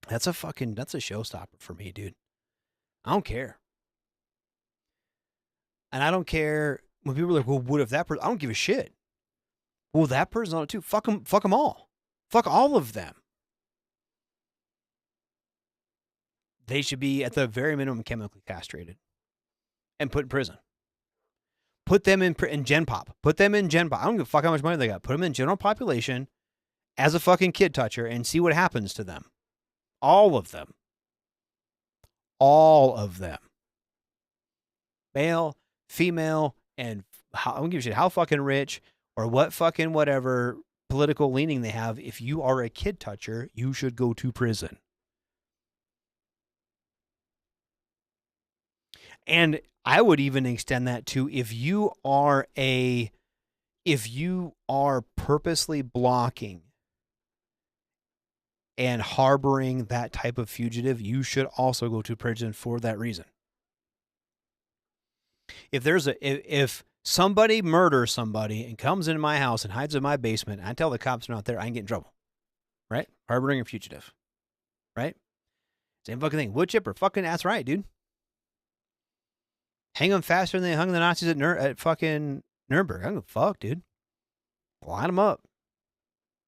that's a showstopper for me, dude. I don't care. And I don't care when people are like, well, what if that person, I don't give a shit. Well, that person's on it too. Fuck them all. Fuck all of them. They should be, at the very minimum, chemically castrated. and put in prison. Put them in Gen Pop. Put them in Gen Pop. I don't give a fuck how much money they got. Put them in general population as a fucking kid toucher and see what happens to them. All of them. All of them. Male, female, and I don't give a shit how fucking rich or what fucking whatever political leaning they have. If you are a kid toucher, you should go to prison. And I would even extend that to if you are purposely blocking and harboring that type of fugitive, you should also go to prison for that reason. If somebody murders somebody and comes into my house and hides in my basement, and I tell the cops they're not there, I can get in trouble. Right? Harboring a fugitive. Right? Same fucking thing. Wood chipper. Fucking that's right, dude. Hang them faster than they hung the Nazis at fucking Nuremberg. I don't give a fuck, dude. Line them up.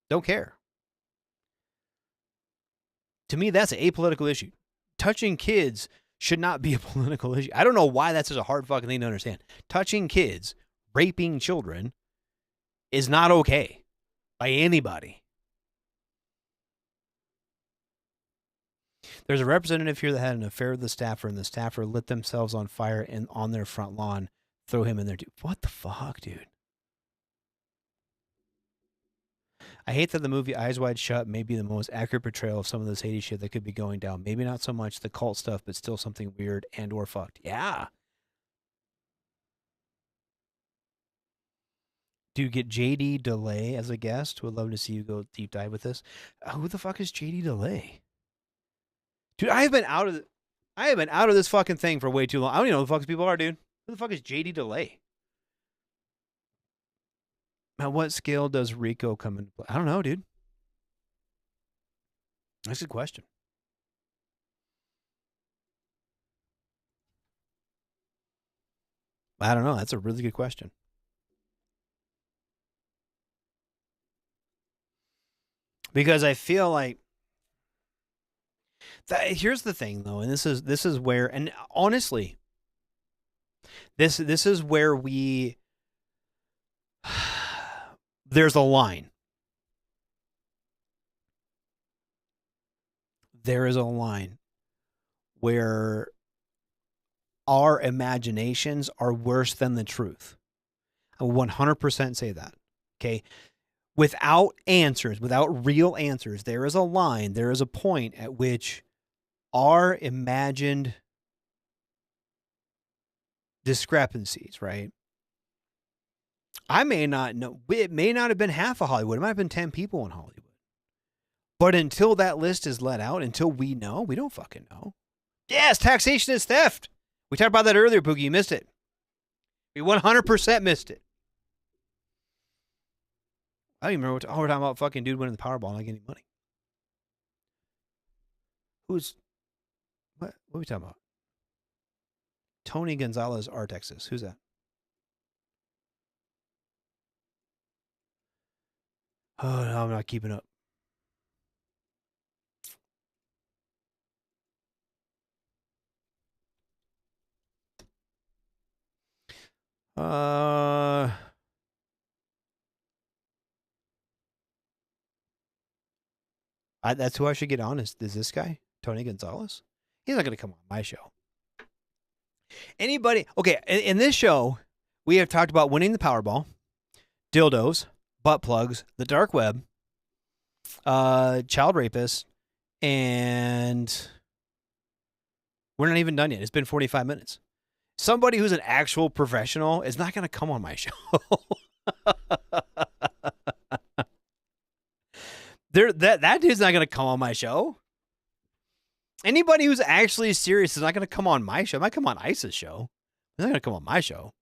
Don't care. To me, that's an apolitical issue. Touching kids should not be a political issue. I don't know why that's such a hard fucking thing to understand. Touching kids, raping children is not okay by anybody. There's a representative here that had an affair with the staffer, and the staffer lit themselves on fire on their front lawn. Throw him in there, dude. What the fuck, dude? I hate that the movie Eyes Wide Shut may be the most accurate portrayal of some of this Haiti shit that could be going down. Maybe not so much the cult stuff, but still something weird and or fucked. Yeah. Dude, get JD DeLay as a guest. Would love to see you go deep dive with this. Who the fuck is JD DeLay? Dude, I have been out of this fucking thing for way too long. I don't even know who the fuck people are, dude. Who the fuck is JD DeLay? At what scale does Rico come into play? I don't know, dude. That's a good question. I don't know. That's a really good question. Because I feel like here's the thing, though, and this is where, and honestly, this is where there's a line. There is a line where our imaginations are worse than the truth. I 100% say that. Okay. Without answers, without real answers, there is a line, there is a point at which our imagined discrepancies, right? I may not know. It may not have been half of Hollywood. It might have been 10 people in Hollywood. But until that list is let out, until we know, we don't fucking know. Yes, taxation is theft. We talked about that earlier, Pookie. You missed it. You 100% missed it. I don't even remember we're talking about fucking dude winning the Powerball and not getting money. What are we talking about? Tony Gonzalez, Texas. Who's that? Oh, no, I'm not keeping up. That's who I should get on. Is this guy, Tony Gonzalez? He's not going to come on my show. Anybody? Okay, in this show, we have talked about winning the Powerball, dildos, butt plugs, the dark web, child rapists, and we're not even done yet. It's been 45 minutes. Somebody who's an actual professional is not going to come on my show. That dude's not going to come on my show. Anybody who's actually serious is not going to come on my show. I might come on Ice's show. They're not going to come on my show.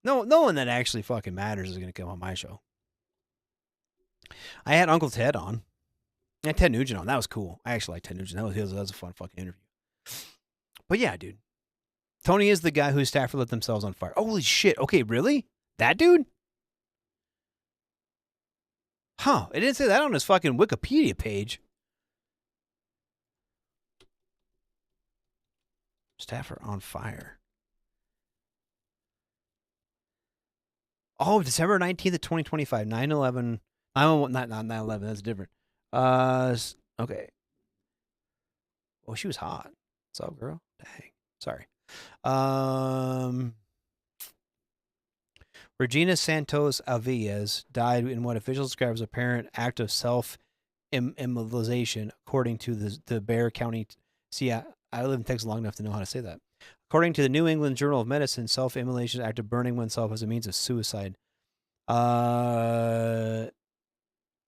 No one that actually fucking matters is going to come on my show. I had Uncle Ted on. I had Ted Nugent on. That was cool. I actually like Ted Nugent. That was a fun fucking interview. But yeah, dude. Tony is the guy whose staffer lit themselves on fire. Holy shit. Okay, really? That dude? Huh. It didn't say that on his fucking Wikipedia page. Staff are on fire. Oh, December 19th of 2025. 9/11. Not 9/11. That's different. Okay. Oh, she was hot. What's up, girl? Dang. Sorry. Regina Santos Alvilles died in what officials describe as a apparent act of self-immolation, according to the Bexar County. See, I live in Texas long enough to know how to say that. According to the New England Journal of Medicine, self-immolation is an act of burning oneself as a means of suicide.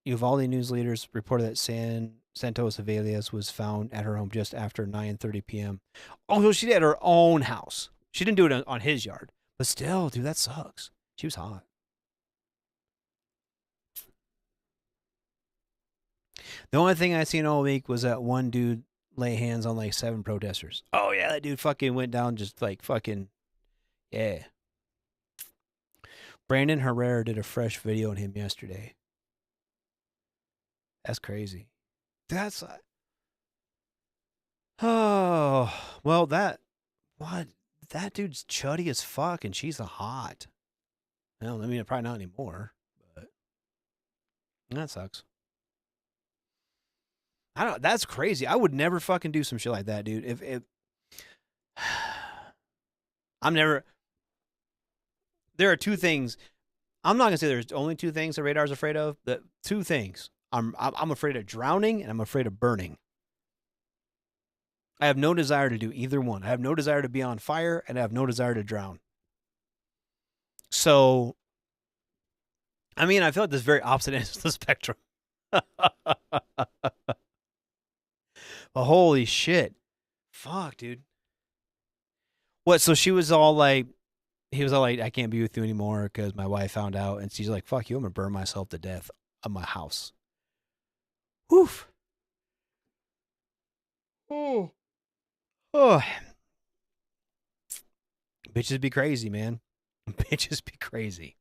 Uvalde news leaders reported that Santos Avelias was found at her home just after 9:30 p.m. Oh, so she did at her own house. She didn't do it on his yard. But still, dude, that sucks. She was hot. The only thing I seen all week was that one dude lay hands on like 7 protesters. Oh, yeah, that dude fucking went down just like fucking, yeah. Brandon Herrera did a fresh video on him yesterday. That's crazy. That's oh well that dude's chuddy as fuck and she's a hot. Well, I mean, probably not anymore, but that sucks. I don't. That's crazy. I would never fucking do some shit like that, dude. If I'm never. There are 2 things. I'm not gonna say there's only 2 things that Radar's afraid of. The 2 things. I'm afraid of drowning and I'm afraid of burning. I have no desire to do either one. I have no desire to be on fire and I have no desire to drown. So, I mean, I feel like this very opposite ends of the spectrum. But holy shit. Fuck, dude. What, so she was all like, he was all like, I can't be with you anymore because my wife found out. And she's like, fuck you, I'm going to burn myself to death on my house. Woof. Oh. Oh. Bitches be crazy, man. Bitches be crazy.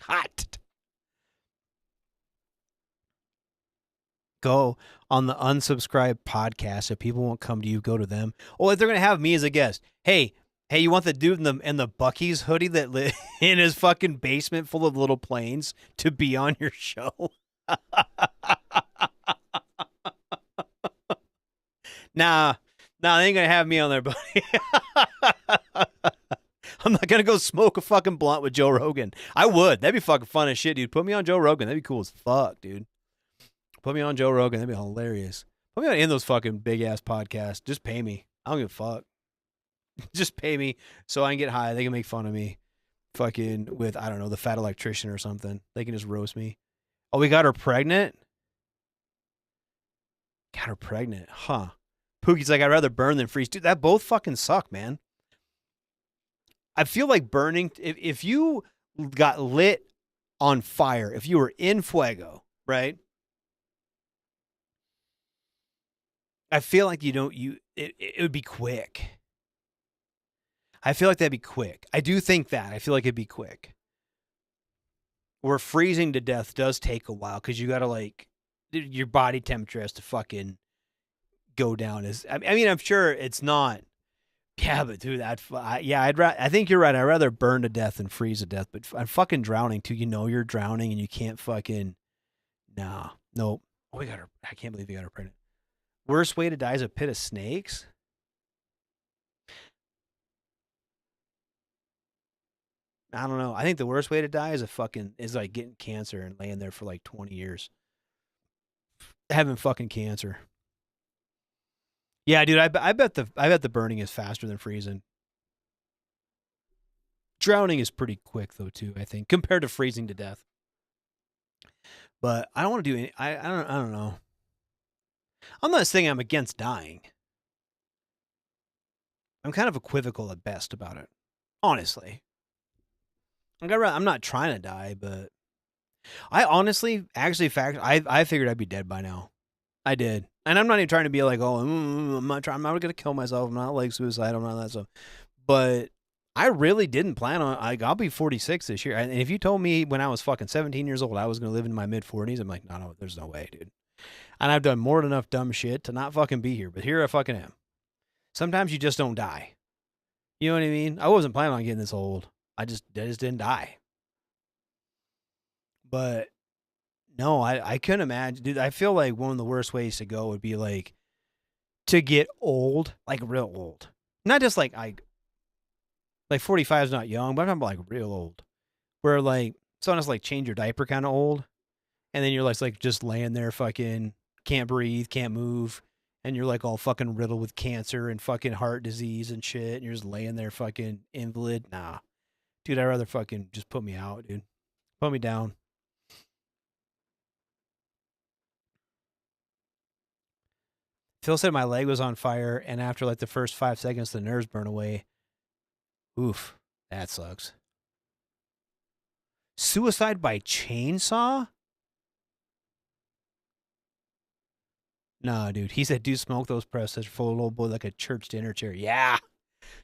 Hot. Go on the unsubscribed podcast. If people won't come to you, go to them. Oh, if they're going to have me as a guest. Hey, you want the dude in the Buc-ee's hoodie that lives in his fucking basement full of little planes to be on your show? Nah, they ain't gonna have me on there, buddy. I'm not gonna go smoke a fucking blunt with Joe Rogan. I would. That'd be fucking fun as shit, dude. Put me on Joe Rogan. That'd be cool as fuck, dude. Put me on Joe Rogan. That'd be hilarious. Put me on any of those fucking big ass podcasts. Just pay me. I don't give a fuck. Just pay me so I can get high. They can make fun of me. Fucking with, I don't know, the fat electrician or something. They can just roast me. Oh, we got her pregnant? Got her pregnant. Huh. Pookie's like, I'd rather burn than freeze. Dude, that both fucking suck, man. I feel like burning, if you got lit on fire, if you were in fuego, right? I feel like it would be quick. I feel like that'd be quick. I do think that. I feel like it'd be quick. Where freezing to death does take a while because you got to like, your body temperature has to fucking go down. I mean, I'm sure it's not. Yeah, but dude, I think you're right. I'd rather burn to death than freeze to death. But I'm fucking drowning too. You know you're drowning and you can't fucking. Nah, nope. Oh, we got her. I can't believe we got her pregnant. Worst way to die is a pit of snakes. I don't know. I think the worst way to die is like getting cancer and laying there for like 20 years. Having fucking cancer. Yeah, dude, I bet the burning is faster than freezing. Drowning is pretty quick though too, I think, compared to freezing to death. But I don't want to do any I don't know. I'm not saying I'm against dying. I'm kind of equivocal at best about it. Honestly. I'm not trying to die, but I honestly, I figured I'd be dead by now. I did. And I'm not even trying to be like, oh, I'm not going to kill myself. I'm not like suicidal, I'm not that stuff. But I really didn't plan on, I'll be 46 this year. And if you told me when I was fucking 17 years old, I was going to live in my mid 40s, I'm like, no, there's no way, dude. And I've done more than enough dumb shit to not fucking be here. But here I fucking am. Sometimes you just don't die. You know what I mean? I wasn't planning on getting this old. I just didn't die. But no, I couldn't imagine. Dude, I feel like one of the worst ways to go would be like to get old, like real old. Not just like 45 is not young, but I'm talking about like real old. Where like someone has like change your diaper kind of old. And then you're like just laying there fucking can't breathe, can't move. And you're like all fucking riddled with cancer and fucking heart disease and shit. And you're just laying there fucking invalid. Nah. Dude, I'd rather fucking just put me out, dude. Put me down. Phil said my leg was on fire, and after like the first 5 seconds, the nerves burn away. Oof. That sucks. Suicide by chainsaw? No, dude. He said, dude, smoke those presses full of old boy like a church dinner chair. Yeah.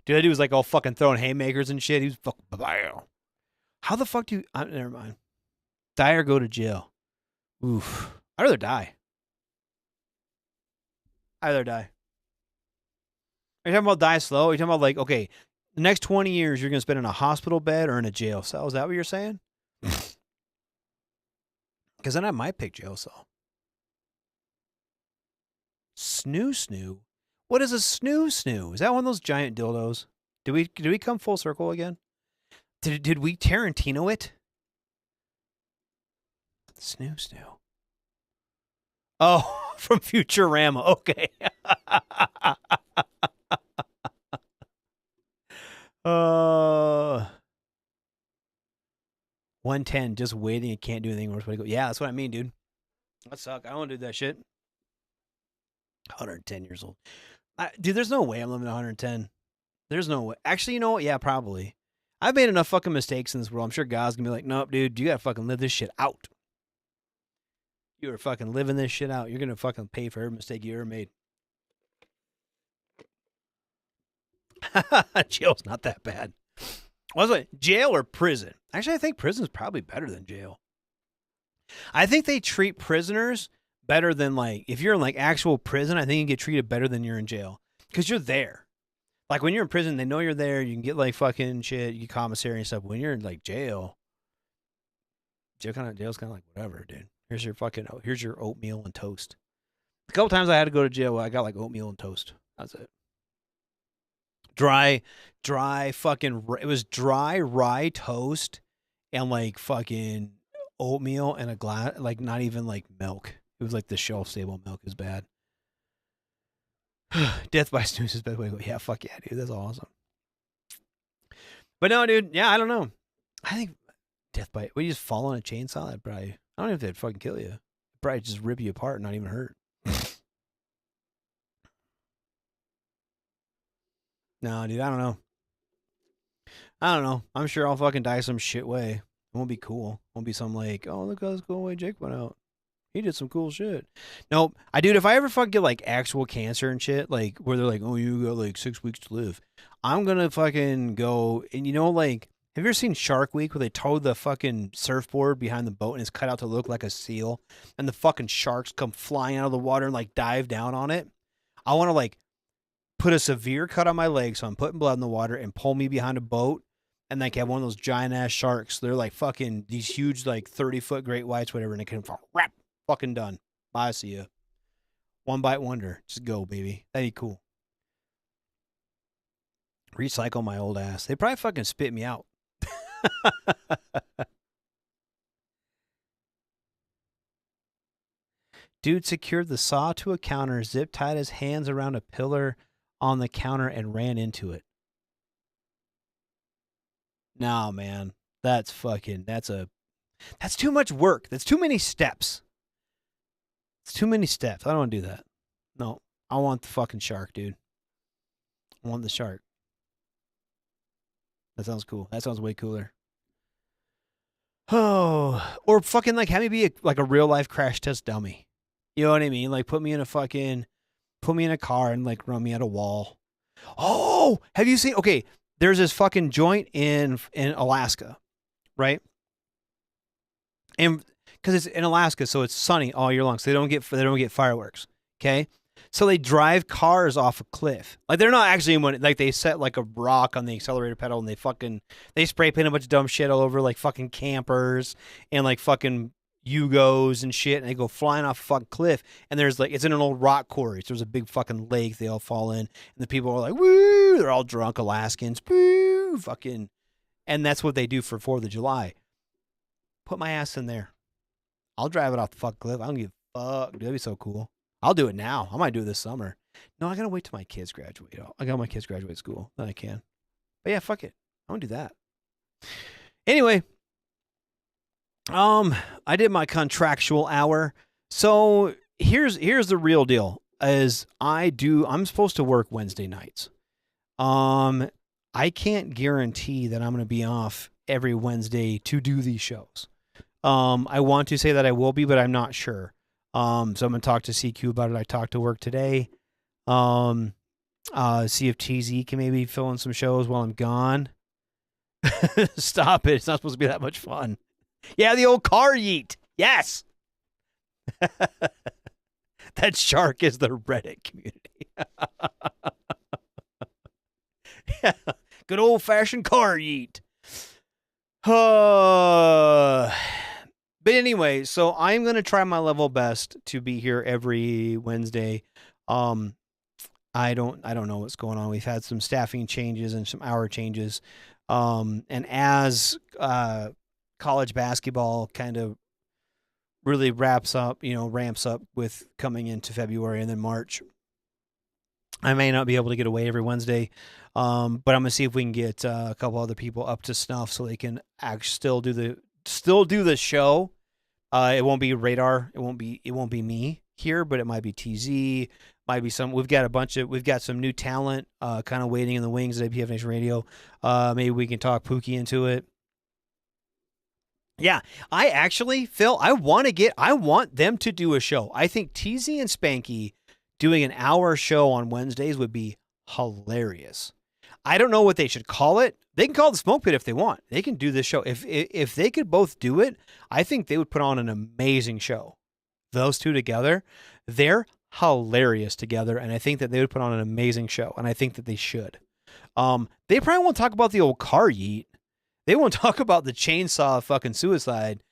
Dude, that dude was like all fucking throwing haymakers and shit. He was fucking. How the fuck do you. Never mind. Die or go to jail? Oof. I'd rather die. I'd rather die. Are you talking about die slow? Are you talking about like, okay, the next 20 years you're going to spend in a hospital bed or in a jail cell? Is that what you're saying? Because then I might pick jail cell. Snoo. What is a snoo? Is that one of those giant dildos? Did we come full circle again? Did we Tarantino it? Snoo. Oh, from Futurama. Okay. 110, just waiting and can't do anything. Worse way to go. Yeah, that's what I mean, dude. That suck. I don't want to do that shit. 110 years old. Dude, there's no way I'm living to 110. There's no way. Actually, you know what? Yeah, probably. I've made enough fucking mistakes in this world. I'm sure God's gonna be like, nope, dude, you gotta fucking live this shit out. You are fucking living this shit out. You're gonna fucking pay for every mistake you ever made. Jail's not that bad. Was it jail or prison? Actually, I think prison's probably better than jail. I think they treat prisoners better than like if you're in like actual prison. I think you get treated better than you're in jail because you're there. Like when you're in prison, they know you're there. You can get like fucking shit, you get commissary and stuff. When you're in like jail's kind of like whatever, dude. Here's your oatmeal and toast. A couple times I had to go to jail. I got like oatmeal and toast. That's it. Dry fucking. It was dry rye toast and like fucking oatmeal and a glass, like not even like milk. It was like the shelf stable milk is bad. Death by snooze is bad way to go. Yeah, fuck yeah, dude. That's awesome. But no, dude. Yeah, I don't know. I think death by. Would you just fall on a chainsaw? That'd probably. I don't know if they'd fucking kill you. It'd probably just rip you apart and not even hurt. No, dude. I don't know. I'm sure I'll fucking die some shit way. It won't be cool. It won't be some like, oh, look how this cool way Jake went out. He did some cool shit. Nope. Dude, if I ever fucking get like actual cancer and shit, like where they're like, oh, you got like 6 weeks to live, I'm gonna fucking go. And you know, like, have you ever seen Shark Week where they tow the fucking surfboard behind the boat and it's cut out to look like a seal and the fucking sharks come flying out of the water and like dive down on it? I want to like put a severe cut on my leg so I'm putting blood in the water and pull me behind a boat and like have one of those giant ass sharks. They're like fucking these huge like 30-foot great whites, whatever, and they can wrap. Fucking done. Bye, see ya. One bite wonder. Just go, baby. That'd be cool. Recycle my old ass. They probably fucking spit me out. Dude secured the saw to a counter, zip tied his hands around a pillar on the counter, and ran into it. No, man. That's too much work. That's too many steps. It's too many steps. I don't want to do that. No, I want the fucking shark, dude. I want the shark. That sounds cool. That sounds way cooler. Oh, or fucking like have me be like a real life crash test dummy. You know what I mean? Like put me in a car and like run me at a wall. Oh, have you seen? Okay, there's this fucking joint in Alaska, right? And because it's in Alaska, so it's sunny all year long, so they don't get fireworks. Okay, So they drive cars off a cliff. Like they're not actually like they set like a rock on the accelerator pedal and they spray paint a bunch of dumb shit all over like fucking campers and like fucking Yugos and shit, and they go flying off a fucking cliff. And there's like it's in an old rock quarry. So there's a big fucking lake. They all fall in, and the people are like, "Woo!" They're all drunk Alaskans, woo, fucking, and that's what they do for 4th of July. Put my ass in there. I'll drive it off the fucking cliff. I don't give a fuck. Dude, that'd be so cool. I'll do it now. I might do it this summer. No, I gotta wait till my kids graduate. I got my kids graduate school. Then I can. But yeah, fuck it. I want to do that. Anyway, I did my contractual hour. So here's the real deal. I'm supposed to work Wednesday nights. I can't guarantee that I'm gonna be off every Wednesday to do these shows. I want to say that I will be, but I'm not sure. So I'm gonna talk to CQ about it. I talked to work today. See if TZ can maybe fill in some shows while I'm gone. Stop it. It's not supposed to be that much fun. Yeah, the old car yeet. Yes. That shark is the Reddit community. Yeah. Good old fashioned car yeet. But anyway, so I'm going to try my level best to be here every Wednesday. I don't know what's going on. We've had some staffing changes and some hour changes. And as college basketball kind of really ramps up with coming into February and then March, I may not be able to get away every Wednesday. But I'm going to see if we can get a couple other people up to snuff so they can actually still do the show. It won't be Radar. It won't be me here, but it might be TZ. Might be some. We've got some new talent kind of waiting in the wings at APF Nation Radio. Maybe we can talk Pookie into it. Yeah, I actually, Phil, I want them to do a show. I think TZ and Spanky doing an hour show on Wednesdays would be hilarious. I don't know what they should call it. They can call it the Smoke Pit if they want. They can do this show. If they could both do it, I think they would put on an amazing show. Those two together, they're hilarious together, and I think that they would put on an amazing show, and I think that they should. They probably won't talk about the old car yeet. They won't talk about the chainsaw fucking suicide,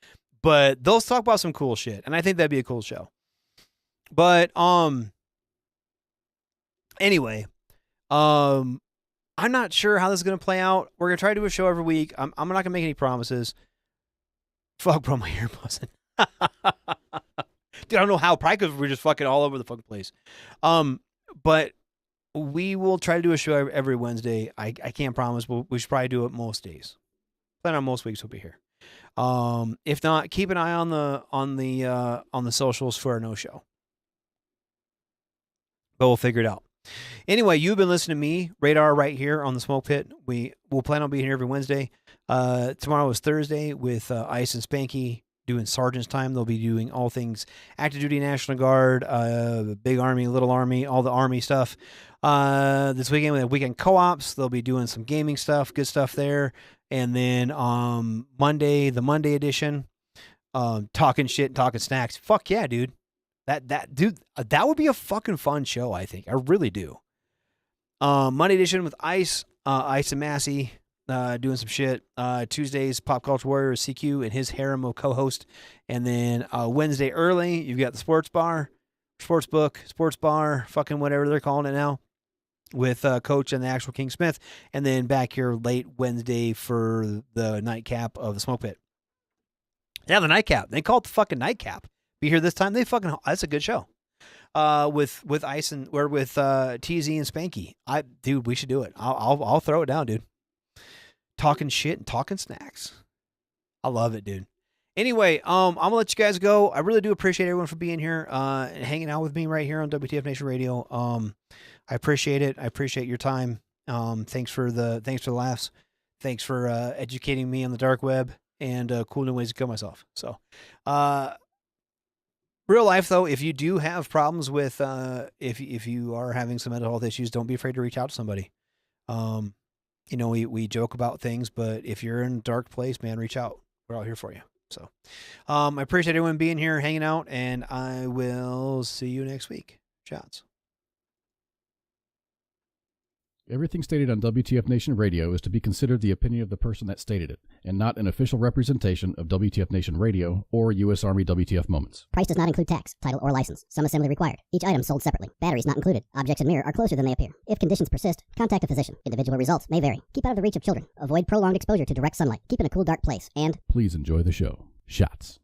but they'll talk about some cool shit, and I think that'd be a cool show. But anyway, I'm not sure how this is going to play out. We're going to try to do a show every week. I'm not going to make any promises. Fuck, bro, my ear buzzing. Dude, I don't know how. Probably because we're just fucking all over the fucking place. But we will try to do a show every Wednesday. I can't promise, but we should probably do it most days. Plan on most weeks we'll be here. If not, keep an eye on the socials for a no show. But we'll figure it out. Anyway, you've been listening to me, Radar, right here on the Smoke Pit. We'll plan on being here every Wednesday. Tomorrow is Thursday with Ice and Spanky doing Sergeant's Time. They'll be doing all things active duty, National Guard, Big Army, Little Army, all the Army stuff. This weekend we have weekend co-ops. They'll be doing some gaming stuff, good stuff there. And then Monday, the Monday edition, talking shit and talking snacks. Fuck yeah, dude. That would be a fucking fun show, I think. I really do. Monday edition with Ice and Massey doing some shit. Tuesdays, Pop Culture Warrior CQ and his harem of co-host. And then Wednesday early, you've got the sports bar, sports bar, fucking whatever they're calling it now, with Coach and the actual King Smith. And then back here late Wednesday for the nightcap of the Smoke Pit. Yeah, the nightcap. They call it the fucking nightcap. Be here this time. That's a good show. With Ice and or with TZ and Spanky. Dude, we should do it. I'll throw it down, dude. Talking shit and talking snacks. I love it, dude. Anyway, I'm gonna let you guys go. I really do appreciate everyone for being here and hanging out with me right here on WTF Nation Radio. I appreciate it. I appreciate your time. Thanks for the laughs. Thanks for educating me on the dark web and cool new ways to kill myself. So, real life though, if you do have problems with if you are having some mental health issues, don't be afraid to reach out to somebody. We joke about things, but if you're in a dark place, man, reach out. We're all here for you. So, I appreciate everyone being here, hanging out, and I will see you next week. Shots. Everything stated on WTF Nation Radio is to be considered the opinion of the person that stated it, and not an official representation of WTF Nation Radio or U.S. Army WTF Moments. Price does not include tax, title, or license. Some assembly required. Each item sold separately. Batteries not included. Objects in mirror are closer than they appear. If conditions persist, contact a physician. Individual results may vary. Keep out of the reach of children. Avoid prolonged exposure to direct sunlight. Keep in a cool, dark place. And please enjoy the show. Shots.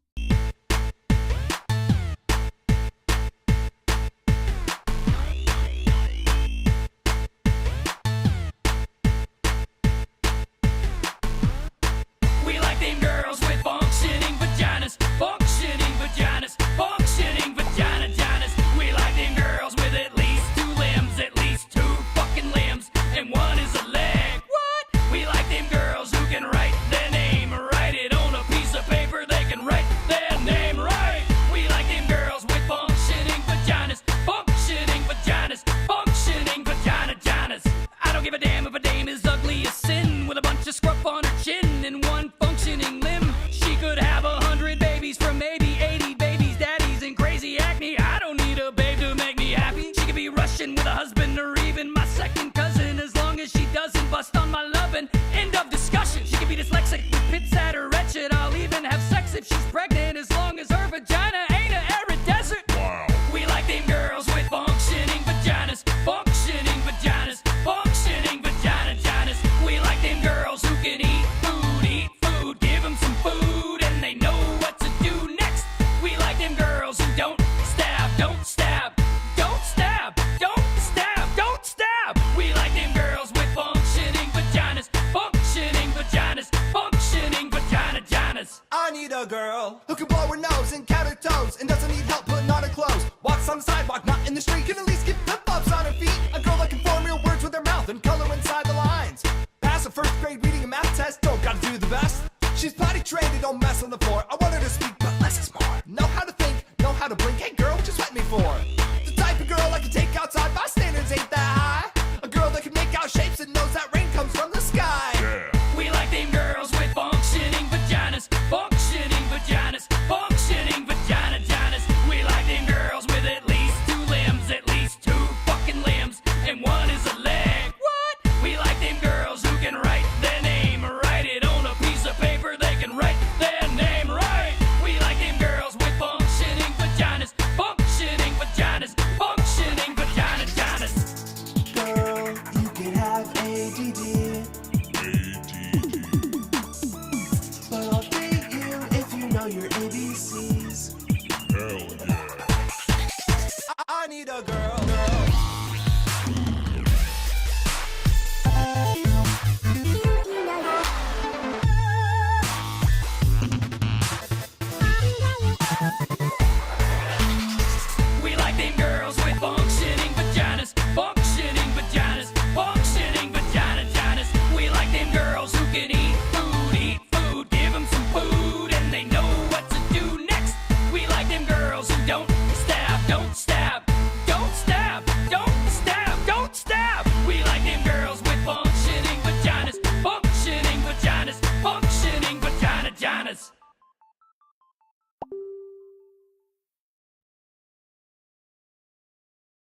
ADD,